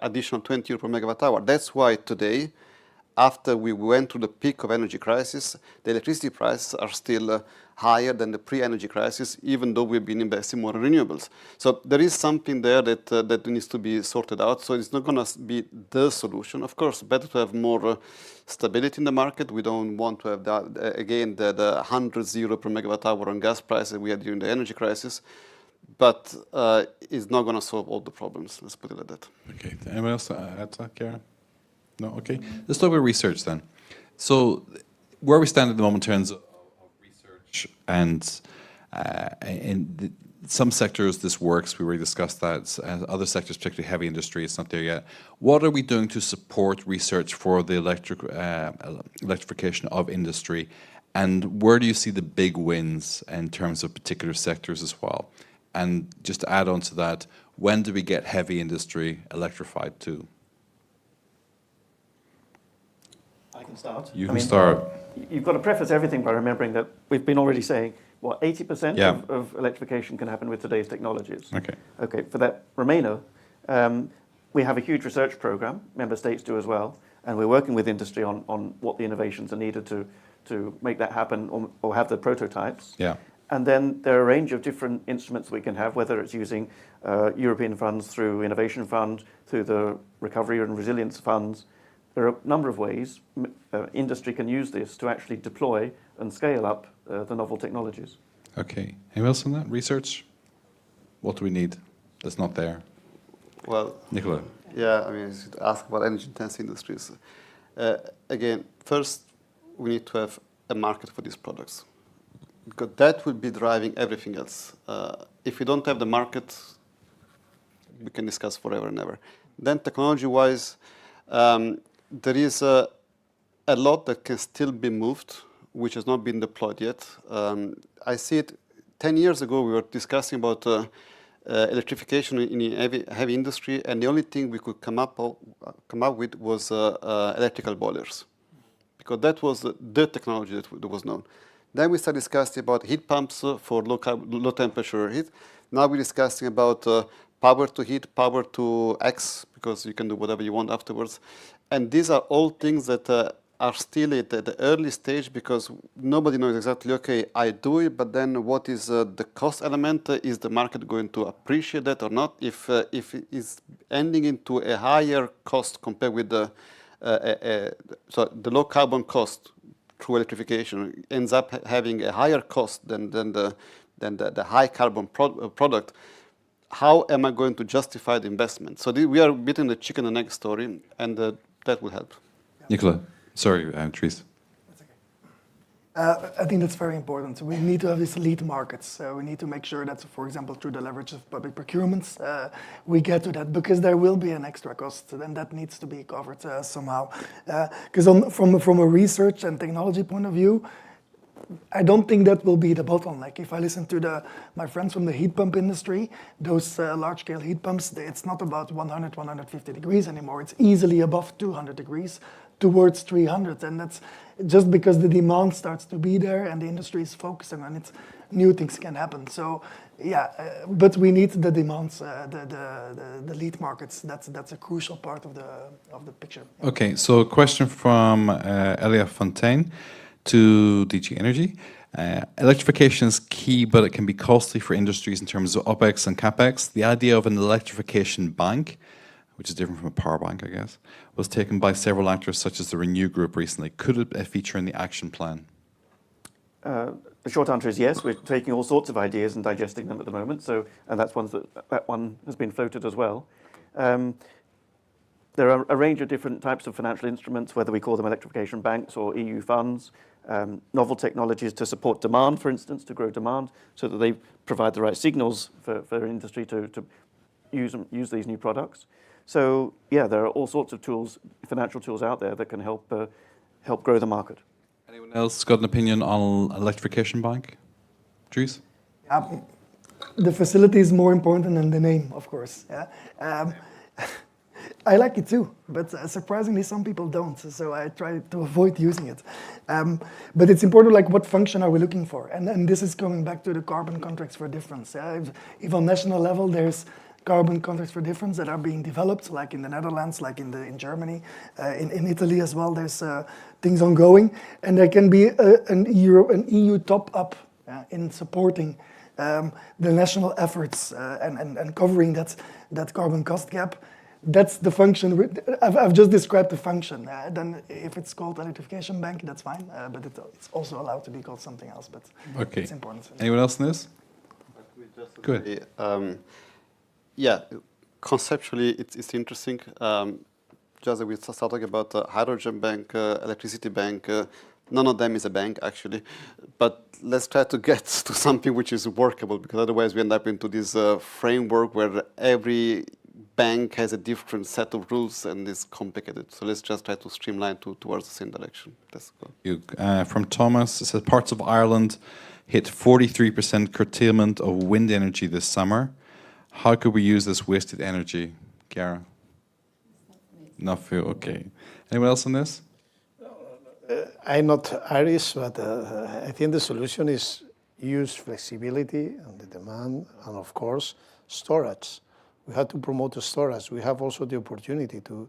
additional 20 euro per megawatt hour. That's why today, after we went through the peak of energy crisis, the electricity prices are still higher than the pre-energy crisis, even though we've been investing more in renewables. So there is something there that needs to be sorted out. So it's not going to be the solution. Of course, better to have more stability in the market. We don't want to have that, again, the hundreds euro per megawatt hour on gas prices we had during the energy crisis. But it's not going to solve all the problems. Let's put it like that. Okay. Anyone else add to that, Karen? No? Okay. Let's talk about research then. So where we stand at the moment in terms of research, and in some sectors this works, we already discussed that. Other sectors, particularly heavy industry, it's not there yet. What are we doing to support research for the electrification of industry? And where do you see the big wins in terms of particular sectors as well? And just to add on to that, when do we get heavy industry electrified too? I can start. You can start. You've got to preface everything by remembering that we've been already saying, what, 80% of electrification can happen with today's technologies. Okay. Okay, for that remainder, we have a huge research program, member states do as well, and we're working with industry on what the innovations are needed to make that happen, or have the prototypes. Yeah. And then there are a range of different instruments we can have, whether it's using European funds through Innovation Fund, through the Recovery and Resilience Funds. There are a number of ways industry can use this to actually deploy and scale up the novel technologies. Okay. Anyone else on that? Research? What do we need that's not there? Well, Nicola. yeah, I mean, you should ask about energy-intensive industries. Again, first, we need to have a market for these products, because that will be driving everything else. If we don't have the market, we can discuss forever and ever. Then technology-wise, there is a lot that can still be moved, which has not been deployed yet. I see it 10 years ago, we were discussing about electrification in heavy industry, and the only thing we could come up with was electrical boilers, because that was the technology that was known. Then we started discussing about heat pumps for low temperature heat. Now we're discussing about power to heat, power to X, because you can do whatever you want afterwards. And these are all things that are still at the early stage, because nobody knows exactly, okay, I do it, but then what is the cost element? Is the market going to appreciate that or not? If it is ending into a higher cost compared with the low carbon cost through electrification ends up having a higher cost than the high carbon product, how am I going to justify the investment? So we are between the chicken and egg story, and that will help. Nicola, sorry, Therese. That's okay. I think that's very important. So we need to have these lead markets. We need to make sure that, for example, through the leverage of public procurements, we get to that, because there will be an extra cost, and that needs to be covered somehow. Because from a research and technology point of view, I don't think that will be the bottleneck. If I listen to my friends from the heat pump industry, those large-scale heat pumps, it's not about 100, 150 degrees anymore. It's easily above 200 degrees towards 300. And that's just because the demand starts to be there and the industry is focusing on it, new things can happen. So, yeah, but we need the demands, the lead markets. That's a crucial part of the picture. Okay, so a question from Elia Fontaine to DG Energy. Electrification is key, but it can be costly for industries in terms of OPEX and CAPEX. The idea of an electrification bank, which is different from a power bank, I guess, was taken by several actors such as the Renew Group recently. Could it feature in the action plan? The short answer is yes. We're taking all sorts of ideas and digesting them at the moment. So, and that one has been floated as well. There are a range of different types of financial instruments, whether we call them electrification banks or EU funds, novel technologies to support demand, for instance, to grow demand, so that they provide the right signals for industry to use these new products. So, yeah, there are all sorts of tools, financial tools out there that can help grow the market. Anyone else got an opinion on electrification bank? Dries? The facility is more important than the name, of course. Yeah? I like it too, but surprisingly some people don't, so I try to avoid using it. But it's important, like, what function are we looking for? And this is coming back to the carbon contracts for difference. Yeah? If on national level there's carbon contracts for difference that are being developed, like in the Netherlands, like in Germany, in Italy as well, there's things ongoing, and there can be an EU top-up in supporting the national efforts and covering that carbon cost gap. That's the function. I've just described the function. Then if it's called electrification bank, that's fine, but it's also allowed to be called something else, but okay. It's important. Anyone else in this? Good. Yeah, conceptually it's interesting. Just as we start talking about hydrogen bank, electricity bank, none of them is a bank actually, but let's try to get to something which is workable, because otherwise we end up into this framework where every bank has a different set of rules and is complicated. So let's just try to streamline towards the same direction. Let's go. From Thomas, it says parts of Ireland hit 43% curtailment of wind energy this summer. How could we use this wasted energy? Chiara? Not for you, okay. Anyone else on this? I'm not Irish, but I think the solution is use flexibility and the demand, and of course, storage. We have to promote the storage. We have also the opportunity to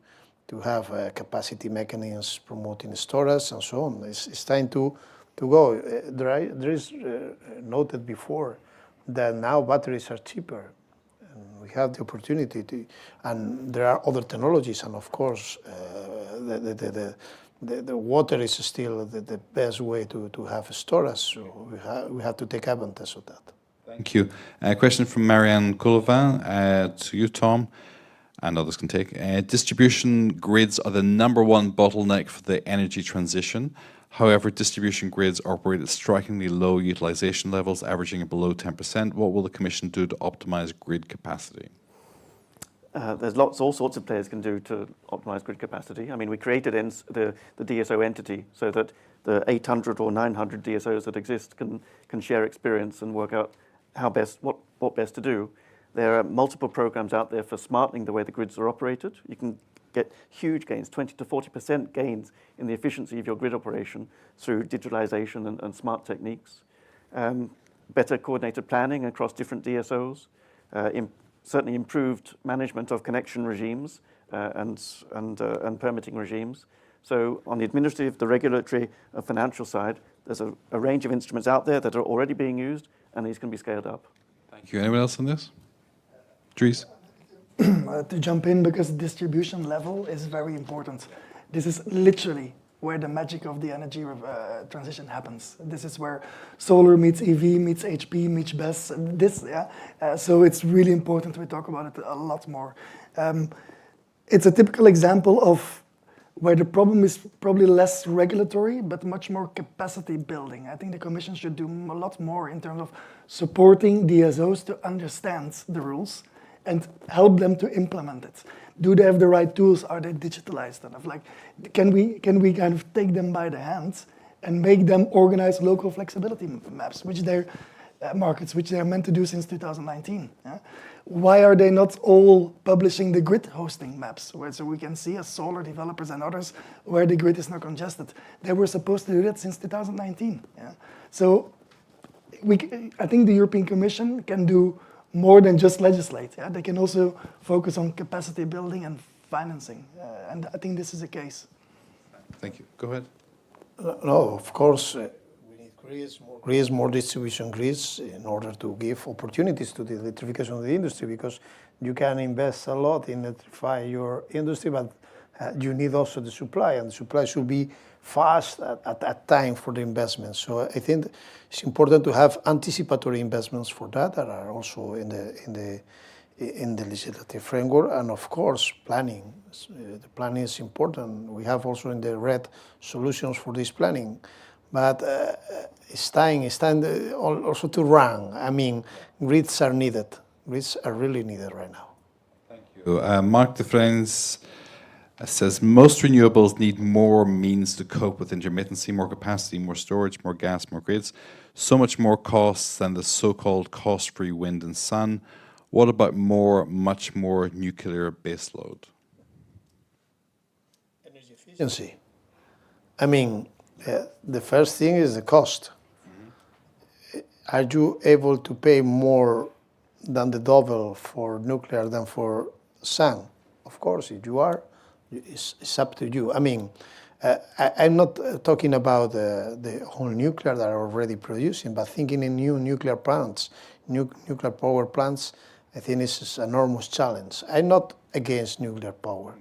have capacity mechanisms promoting storage and so on. It's time to go. There is noted before that now batteries are cheaper. And we have the opportunity to, and there are other technologies, and of course, the water is still the best way to have storage. So we have to take advantage of that. Thank you. A question from Marianne Coulevin to you, Tom, and others can take. Distribution grids are the #1 bottleneck for the energy transition. However, distribution grids operate at strikingly low utilization levels, averaging below 10%. What will the Commission do to optimize grid capacity? there's all sorts of players can do to optimize grid capacity. I mean, we created the DSO entity so that the 800 or 900 DSOs that exist can share experience and work out what best to do. There are multiple programs out there for smartening the way the grids are operated. You can get huge gains, 20 to 40% gains in the efficiency of your grid operation through digitalization and smart techniques. Better coordinated planning across different DSOs, certainly improved management of connection regimes and permitting regimes. So on the administrative, the regulatory, financial side, there's a range of instruments out there that are already being used, and these can be scaled up. Thank you. Anyone else on this? Dries? To jump in, because distribution level is very important. This is literally where the magic of the energy transition happens. This is where solar meets EV, meets HP, meets BESS. So it's really important we talk about it a lot more. It's a typical example of where the problem is probably less regulatory, but much more capacity building. I think the Commission should do a lot more in terms of supporting DSOs to understand the rules and help them to implement it. Do they have the right tools? Are they digitalized enough? Like, can we kind of take them by the hands and make them organize local flexibility maps, which they're markets, which they're meant to do since 2019? Yeah? Why are they not all publishing the grid hosting maps, so we can see as solar developers and others where the grid is not congested? They were supposed to do that since 2019. Yeah? So I think the European Commission can do more than just legislate. Yeah? They can also focus on capacity building and financing. And I think this is the case. Thank you. Go ahead. No, of course, we need more distribution grids in order to give opportunities to the electrification of the industry, because you can invest a lot in electrify your industry, but you need also the supply, and the supply should be fast at time for the investment. So I think it's important to have anticipatory investments for that are also in the legislative framework, and of course planning. The planning is important. We have also in the red solutions for this planning, but it's time also to run. I mean, grids are needed. Grids are really needed right now. Thank you. Mark de Vreens says most renewables need more means to cope with intermittency, more capacity, more storage, more gas, more grids, so much more costs than the so-called cost-free wind and sun. What about much more nuclear baseload? Energy efficiency. I mean, the first thing is the cost. Are you able to pay more than the double for nuclear than for sun? Of course, if you are, it's up to you. I mean, I'm not talking about the whole nuclear that are already producing, but thinking in new nuclear plants, nuclear power plants, I think this is an enormous challenge. I'm not against nuclear power,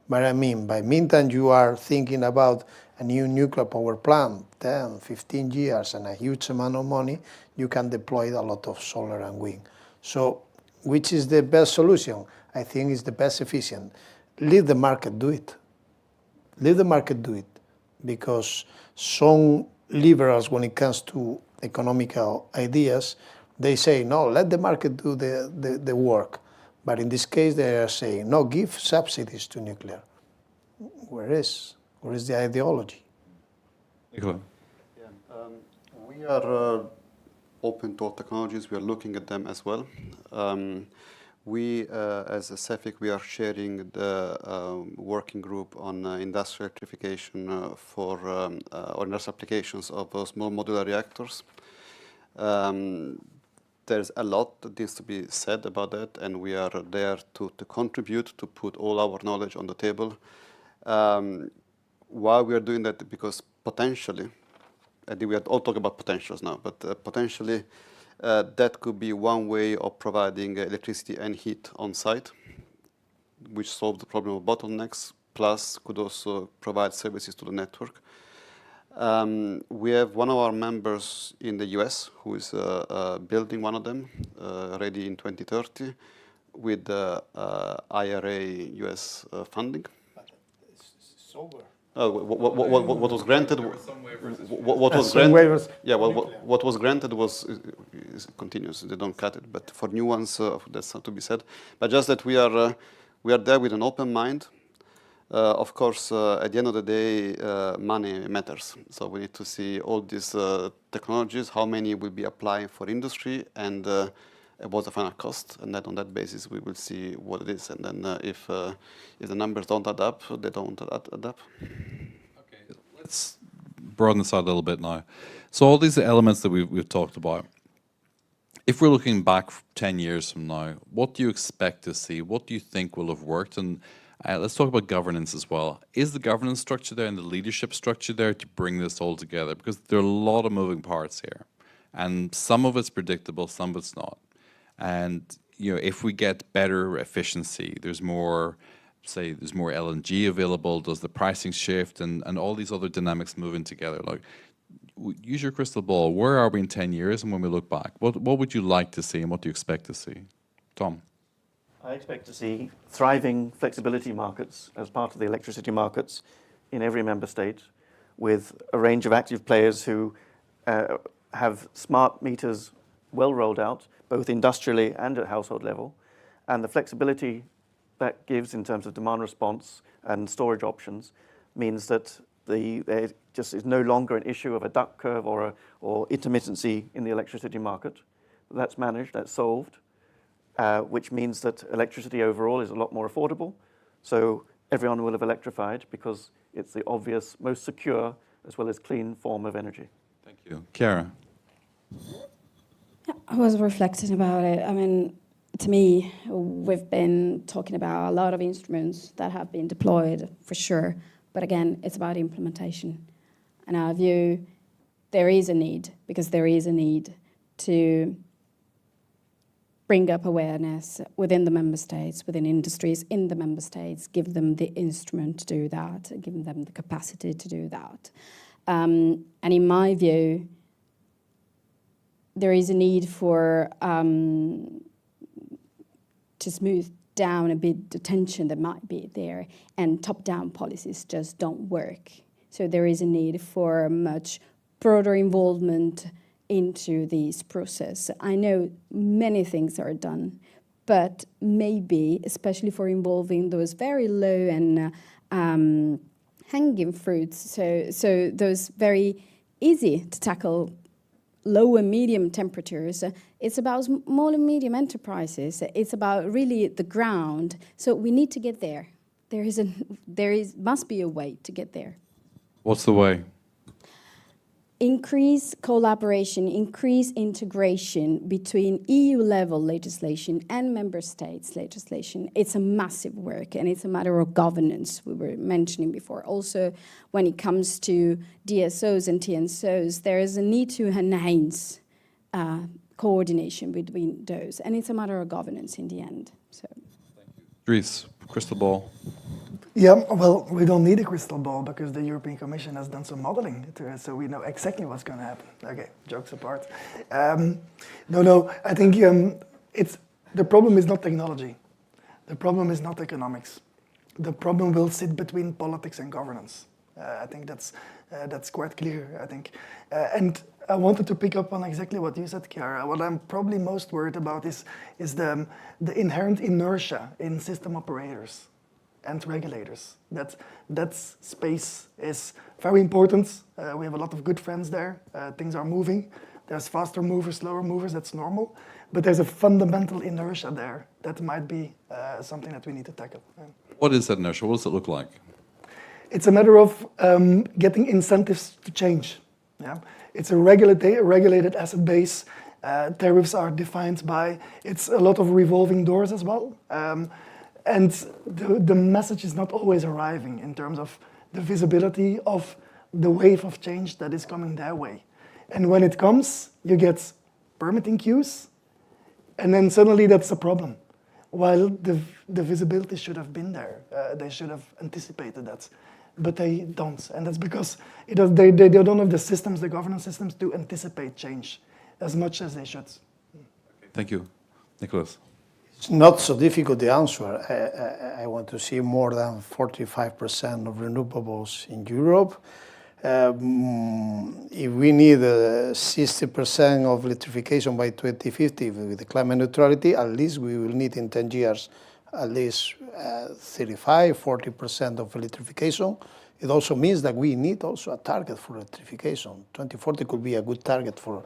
but I mean, by meantime you are thinking about a new nuclear power plant, 10, 15 years and a huge amount of money, you can deploy a lot of solar and wind. So which is the best solution? I think is the best efficient. Let the market do it. Let the market do it, because some liberals, when it comes to economical ideas, they say, no, let the market do the work. But in this case, they are saying, no, give subsidies to nuclear. Where is the ideology? Nicola. Yeah, we are open to all technologies. We are looking at them as well. We, as a CEFIC, we are sharing the working group on industrial electrification for or industrial applications of small modular reactors. There's a lot that needs to be said about that, and we are there to contribute, to put all our knowledge on the table. Why we are doing that? Because potentially, I think we are all talking about potentials now, but potentially that could be one way of providing electricity and heat on site, which solves the problem of bottlenecks, plus could also provide services to the network. We have one of our members in the US who is building one of them, ready in 2030, with IRA US funding. It's over. What was granted? What was granted? Yeah, what was granted continues. They don't cut it. But for new ones, that's not to be said. But just that we are we are there with an open mind. Of course, at the end of the day, money matters. So we need to see all these technologies, how many will be applying for industry, and what's the final cost. And then on that basis, we will see what it is. And then if the numbers don't add up, they don't add up. Okay, let's broaden this out a little bit now. So all these elements that we've talked about, if we're looking back 10 years from now, what do you expect to see? What do you think will have worked? And let's talk about governance as well. Is the governance structure there and the leadership structure there to bring this all together? Because there are a lot of moving parts here. And some of it's predictable, some of it's not. And you know, if we get better efficiency, there's more, say, there's more LNG available, does the pricing shift, and all these other dynamics moving together? Like, use your crystal ball. Where are we in 10 years and when we look back? What would you like to see and what do you expect to see? Tom? I expect to see thriving flexibility markets as part of the electricity markets in every member state, with a range of active players who have smart meters well rolled out, both industrially and at household level. And the flexibility that gives in terms of demand response and storage options means that there just is no longer an issue of a duck curve or intermittency in the electricity market. That's managed, that's solved. Which means that electricity overall is a lot more affordable. So everyone will have electrified because it's the obvious, most secure, as well as clean form of energy. Thank you. Chiara? Yeah, I was reflecting about it. I mean, to me, we've been talking about a lot of instruments that have been deployed, for sure. But again, it's about implementation. And our view, there is a need, because there is a need to bring up awareness within the member states, within industries in the member states, give them the instrument to do that, give them the capacity to do that. And in my view, there is a need for to smooth down a bit the tension that might be there, and top-down policies just don't work. So there is a need for much broader involvement into this process. I know many things are done, but maybe, especially for involving those very low and hanging fruits, so those very easy to tackle low and medium temperatures, it's about small and medium enterprises. It's about really the ground. So we need to get there. Must be a way to get there. What's the way? Increase collaboration, increase integration between EU-level legislation and member states' legislation. It's a massive work, and it's a matter of governance, we were mentioning before. Also, when it comes to DSOs and TNSOs, there is a need to enhance coordination between those, and it's a matter of governance in the end. So, Dries, crystal ball. Yeah, well, we don't need a crystal ball because the European Commission has done some modeling, so we know exactly what's going to happen. Okay, jokes apart. No, I think the problem is not technology. The problem is not economics. The problem will sit between politics and governance. I think that's quite clear, I think. And I wanted to pick up on exactly what you said, Chiara. What I'm probably most worried about is the inherent inertia in system operators and regulators. That space is very important. We have a lot of good friends there. Things are moving. There's faster movers, slower movers, that's normal. But there's a fundamental inertia there that might be something that we need to tackle. What is that inertia? What does it look like? It's a matter of getting incentives to change. Yeah? It's a regulated asset base. Tariffs are defined by, it's a lot of revolving doors as well. And the message is not always arriving in terms of the visibility of the wave of change that is coming their way. And when it comes, you get permitting queues, and then suddenly that's a problem. While the visibility should have been there. They should have anticipated that. But they don't. And that's because they don't have the systems, the governance systems, to anticipate change as much as they should. Thank you. Nicholas. It's not so difficult to answer. I want to see more than 45% of renewables in Europe. If we need 60% of electrification by 2050 with the climate neutrality, at least we will need in 10 years at least 35–40% of electrification. It also means that we need also a target for electrification. 2040 could be a good target for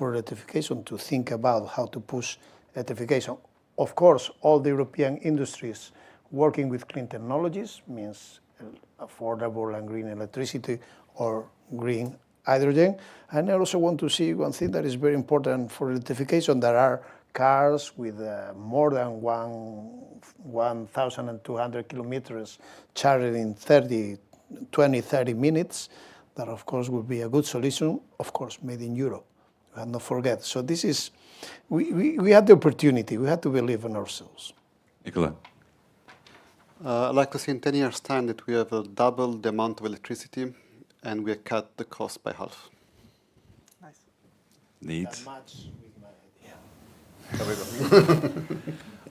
electrification to think about how to push electrification. Of course, all the European industries working with clean technologies means affordable and green electricity or green hydrogen. And I also want to see one thing that is very important for electrification. There are cars with more than 1,200 kilometers charged in 20–30 minutes. That, of course, would be a good solution, of course, made in Europe. And not forget. So this is, we have the opportunity. We have to believe in ourselves. Nicola. I'd like to see in 10 years' time that we have double the amount of electricity and we have cut the cost by half. Nice. Neat. That much with my idea. There we go.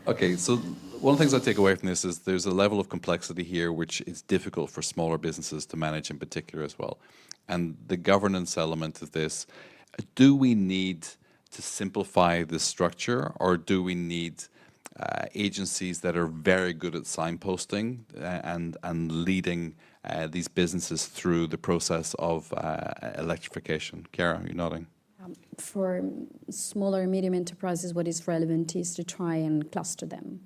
Okay, so one of the things I take away from this is there's a level of complexity here which is difficult for smaller businesses to manage in particular as well. And the governance element of this, do we need to simplify this structure, or do we need agencies that are very good at signposting and leading these businesses through the process of electrification? Chiara, you're nodding. For smaller and medium enterprises, what is relevant is to try and cluster them.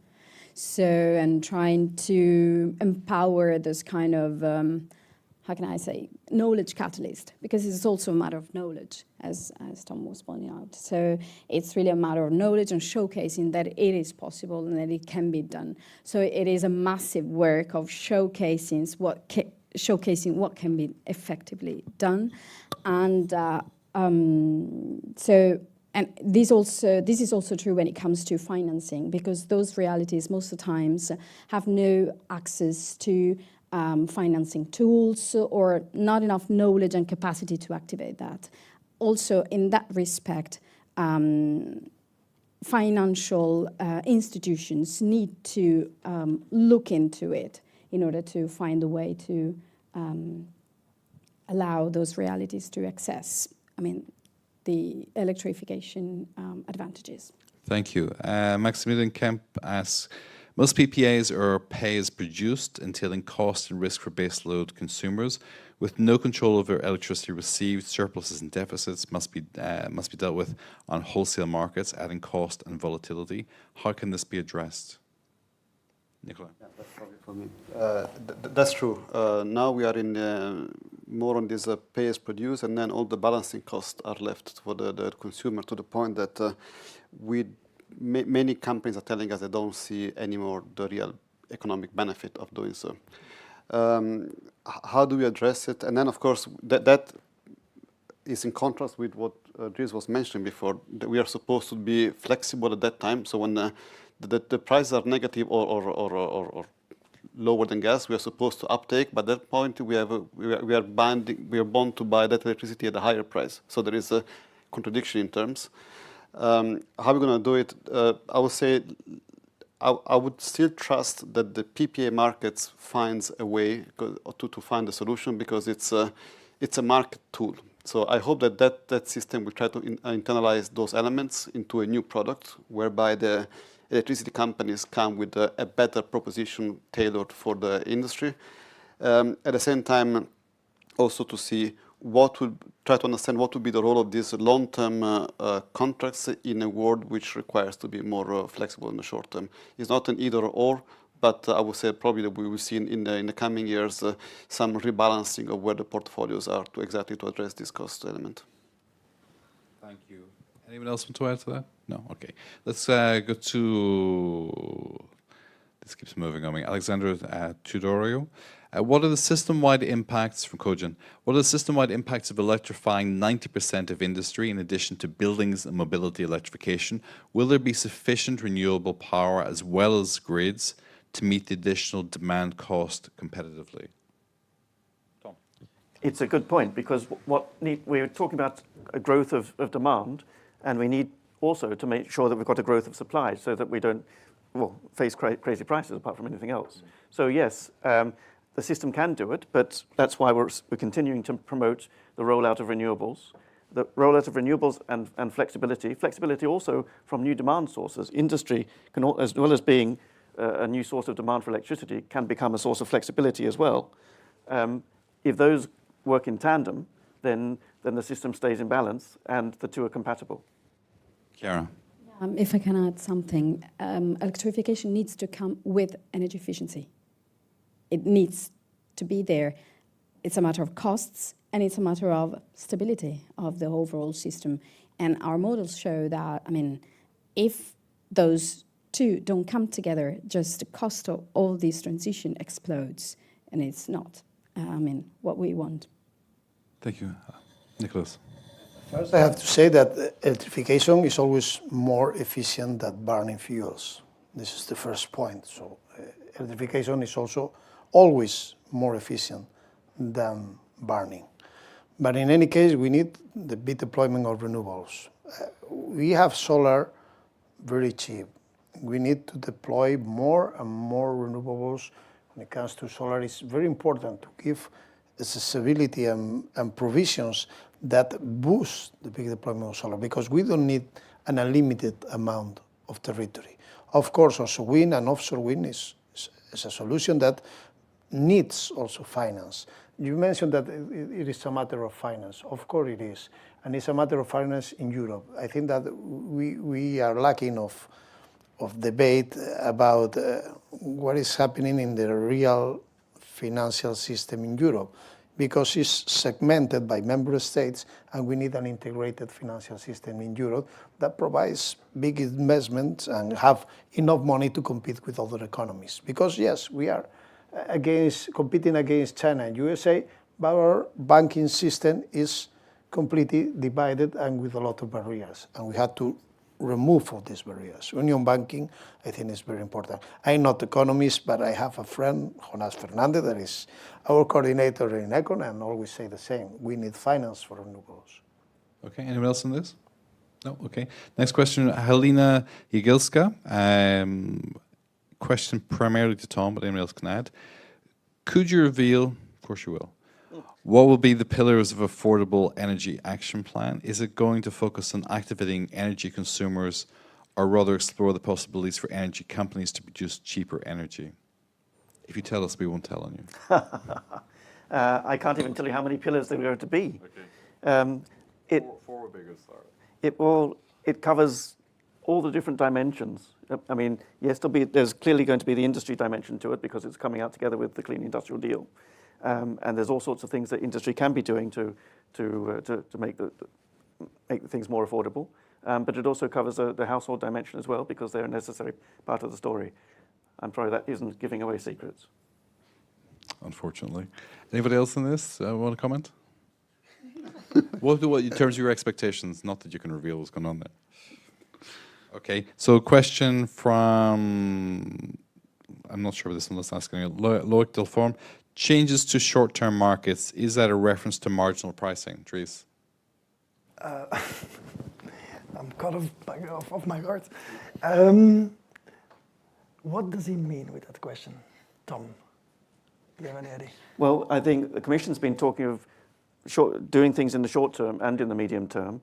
So, and trying to empower this kind of, how can I say, knowledge catalyst, because it's also a matter of knowledge, as Tom was pointing out. So it's really a matter of knowledge and showcasing that it is possible and that it can be done. So it is a massive work of showcasing what can be effectively done. And and this is also true when it comes to financing, because those realities most of the times have no access to financing tools or not enough knowledge and capacity to activate that. Also, in that respect, financial institutions need to look into it in order to find a way to allow those realities to access, the electrification advantages. Thank you. Maximilian Kemp asks, most PPAs are pay as produced, entailing cost and risk for baseload consumers. With no control over electricity received, surpluses and deficits must be dealt with on wholesale markets, adding cost and volatility. How can this be addressed? Nicola. Yeah, that's probably for me. That's true. Now we are in more on this pay as produced, and then all the balancing costs are left for the consumer, to the point that many companies are telling us they don't see anymore the real economic benefit of doing so. How do we address it? And then, of course, that is in contrast with what Dries was mentioning before, that we are supposed to be flexible at that time. So when the prices are negative or lower than gas, we are supposed to uptake. But at that point, we are bound to buy that electricity at a higher price. So there is a contradiction in terms. How are we going to do it? I would say I would still trust that the PPA markets finds a way to find a solution, because it's a market tool. So I hope that system will try to internalize those elements into a new product, whereby the electricity companies come with a better proposition tailored for the industry. At the same time, also to see try to understand what would be the role of these long-term contracts in a world which requires to be more flexible in the short term. It's not an either or, but I would say probably that we will see in the coming years some rebalancing of where the portfolios are to address this cost element. Thank you. Anyone else want to add to that? No? Okay. Let's go to, this keeps moving on me, Alexandra Tudorio. What are the system-wide impacts, from Cogen, what are the system-wide impacts of electrifying 90% of industry in addition to buildings and mobility electrification? Will there be sufficient renewable power as well as grids to meet the additional demand cost competitively? Tom. It's a good point, because we're talking about a growth of demand, and we need also to make sure that we've got a growth of supply so that we don't face crazy prices apart from anything else. So yes, the system can do it, but that's why we're continuing to promote the rollout of renewables. The rollout of renewables and flexibility also from new demand sources. Industry can, as well as being a new source of demand for electricity can become a source of flexibility as well. If those work in tandem, then the system stays in balance and the two are compatible. Chiara. If I can add something, electrification needs to come with energy efficiency. It needs to be there. It's a matter of costs and it's a matter of stability of the overall system. And our models show that, I mean, if those two don't come together, just the cost of all this transition explodes, and it's not, what we want. Thank you. Nicholas. First, I have to say that electrification is always more efficient than burning fuels. This is the first point. So electrification is also always more efficient than burning. But in any case, we need the big deployment of renewables. We have solar very cheap. We need to deploy more and more renewables. When it comes to solar, it's very important to give accessibility and provisions that boost the big deployment of solar, because we don't need an unlimited amount of territory. Of course, also wind and offshore wind is a solution that needs also finance. You mentioned that it is a matter of finance. Of course it is. And it's a matter of finance in Europe. I think that we are lacking of debate about what is happening in the real financial system in Europe, because it's segmented by member states, and we need an integrated financial system in Europe that provides big investments and have enough money to compete with other economies. Because yes, we are competing against China and USA, but our banking system is completely divided and with a lot of barriers, and we had to remove all these barriers. Union banking, I think, is very important. I'm not economist, but I have a friend, Jonas Fernandez, that is our coordinator in Econ, and always say the same. We need finance for renewables. Okay, anyone else on this? No, okay. Next question, Helena Jagilska. Question primarily to Tom, but anyone else can add. Could you reveal, of course you will, what will be the pillars of affordable energy action plan? Is it going to focus on activating energy consumers, or rather explore the possibilities for energy companies to produce cheaper energy? If you tell us, we won't tell on you. I can't even tell you how many pillars there are going to be. Okay. Four bigger, sorry. It covers all the different dimensions. I mean, yes, there's clearly going to be the industry dimension to it because it's coming out together with the Clean Industrial Deal. And there's all sorts of things that industry can be doing to make the things more affordable. But it also covers the household dimension as well, because they're a necessary part of the story. I'm sorry, that isn't giving away secrets. Unfortunately. Anybody else on this want to comment? What in terms of your expectations? Not that you can reveal what's going on there. Okay, so question from, I'm not sure what this one is asking, Loic Delform. Changes to short-term markets, is that a reference to marginal pricing, Dries? I'm caught off my guard. What does he mean with that question, Tom? Do you have any idea? Well, I think the Commission's been talking of doing things in the short term and in the medium term.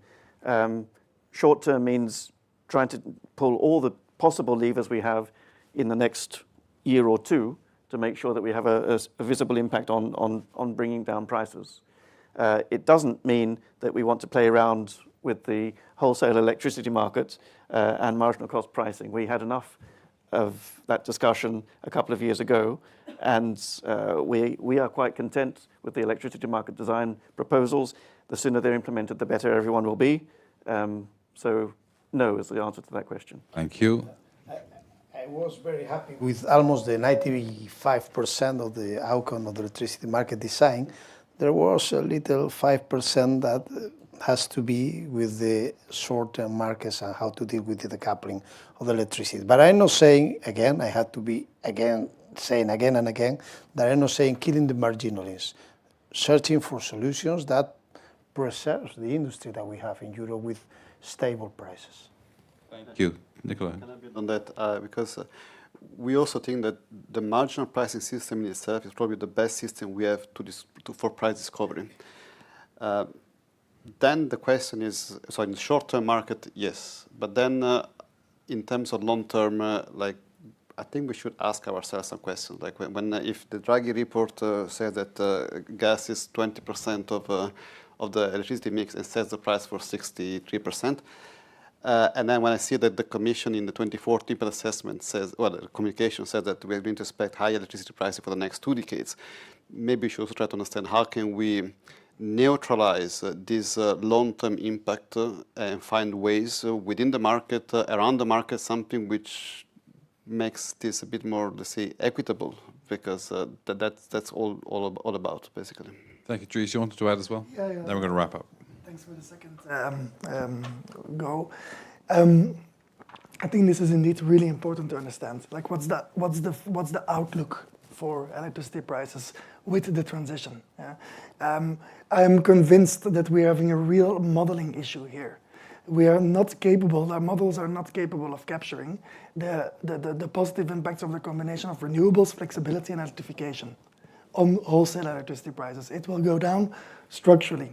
Short term means trying to pull all the possible levers we have in the next year or two to make sure that we have a visible impact on bringing down prices. It doesn't mean that we want to play around with the wholesale electricity market and marginal cost pricing. We had enough of that discussion a couple of years ago, and we are quite content with the electricity market design proposals. The sooner they're implemented, the better everyone will be. So no is the answer to that question. Thank you. I was very happy with almost the 95% of the outcome of the electricity market design. There was a little 5% that has to be with the short-term markets and how to deal with the decoupling of the electricity. But I'm not saying, again, I had to be saying again and again, that I'm not saying killing the marginalists, searching for solutions that preserves the industry that we have in Europe with stable prices. Thank you. Nicola. Can I build on that? Because we also think that the marginal pricing system in itself is probably the best system we have for price discovery. Then the question is, so in the short-term market, yes. But then in terms of long-term, like I think we should ask ourselves some questions. Like if the Draghi report says that gas is 20% of the electricity mix and sets the price for 63%, and then when I see that the Commission in the 2014 assessment says, well, the communication says that we are going to expect high electricity prices for the next 2 decades, maybe we should also try to understand how can we neutralize this long-term impact and find ways within the market, around the market, something which makes this a bit more, let's say, equitable, because that's all about, basically. Thank you, Dries. You wanted to add as well? Yeah. Then we're going to wrap up. Thanks for the second go. I think this is indeed really important to understand. Like, what's the outlook for electricity prices with the transition? Yeah? I am convinced that we are having a real modeling issue here. We are not capable, our models are not capable of capturing the positive impacts of the combination of renewables, flexibility, and electrification on wholesale electricity prices. It will go down structurally.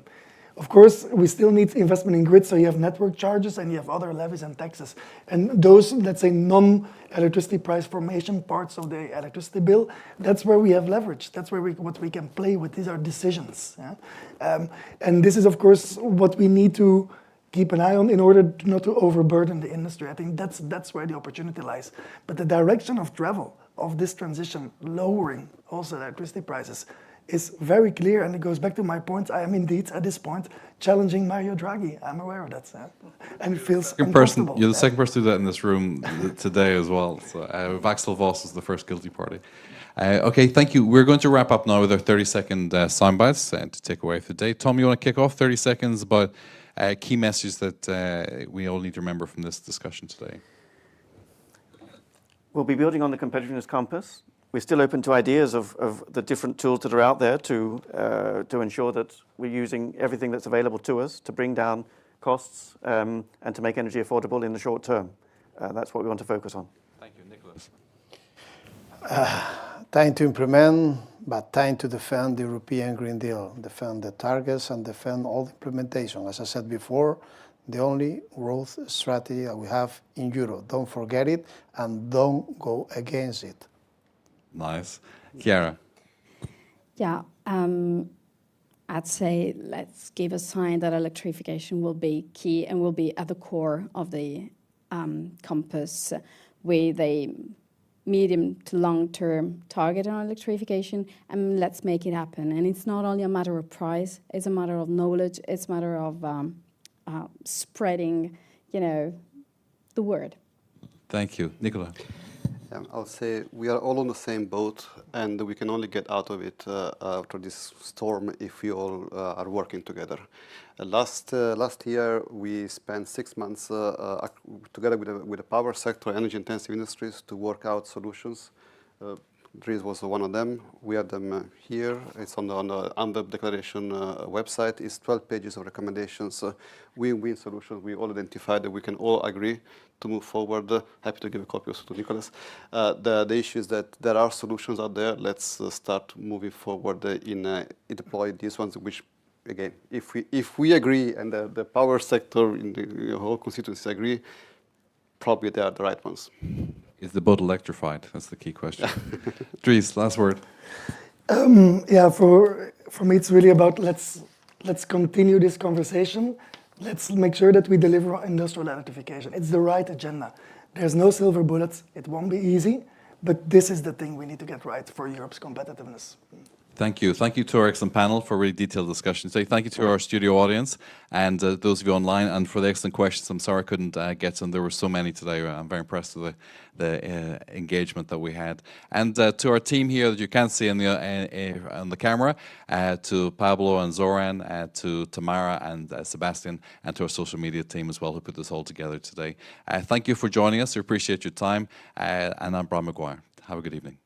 Of course, we still need investment in grids, so you have network charges and you have other levies and taxes. And those, let's say, non-electricity price formation parts of the electricity bill, that's where we have leverage. That's where what we can play with. These are decisions. Yeah? And this is, of course, what we need to keep an eye on in order not to overburden the industry. I think that's where the opportunity lies. But the direction of travel of this transition, lowering also electricity prices, is very clear, and it goes back to my point. I am indeed, at this point, challenging Mario Draghi. I'm aware of that. And it feels uncomfortable. You're the second person to do that in this room today as well. So Axel Voss is the first guilty party. Okay, thank you. We're going to wrap up now with our 30-second sound bites to take away for the day. Tom, you want to kick off 30 seconds about key messages that we all need to remember from this discussion today? We'll be building on the Competitiveness Compass. We're still open to ideas of the different tools that are out there to ensure that we're using everything that's available to us to bring down costs and to make energy affordable in the short term. That's what we want to focus on. Thank you. Nicholas. Time to implement, but time to defend the European Green Deal, defend the targets and defend all the implementation. As I said before, the only growth strategy that we have in Europe. Don't forget it and don't go against it. Nice. Chiara. Yeah, I'd say let's give a sign that electrification will be key and will be at the core of the compass with a medium to long-term target on electrification, and let's make it happen. And it's not only a matter of price, it's a matter of knowledge, it's a matter of spreading, the word. Thank you. Nicola. I'll say we are all on the same boat, and we can only get out of it after this storm if we all are working together. Last year, we spent 6 months together with the power sector, energy-intensive industries, to work out solutions. Dries was one of them. We have them here. It's on the Antwerp Declaration website. It's 12 pages of recommendations, win-win solutions. We all identified that we can all agree to move forward. Happy to give a copy also to Nicholas. The issue is that there are solutions out there. Let's start moving forward in deploy these ones, which, again, if we agree and the power sector in the whole constituency agree, probably they are the right ones. Is the boat electrified? That's the key question. Dries, last word. Yeah, for me, it's really about let's continue this conversation. Let's make sure that we deliver on industrial electrification. It's the right agenda. There's no silver bullets. It won't be easy, but this is the thing we need to get right for Europe's competitiveness. Thank you. Thank you to our excellent panel for a really detailed discussion today. Thank you to our studio audience and those of you online, and for the excellent questions. I'm sorry I couldn't get to them. There were so many today. I'm very impressed with the engagement that we had. And to our team here that you can't see on the camera, to Pablo and Zoran, to Tamara and Sebastian, and to our social media team as well who put this all together today. Thank you for joining us. We appreciate your time. And I'm Brian Maguire. Have a good evening.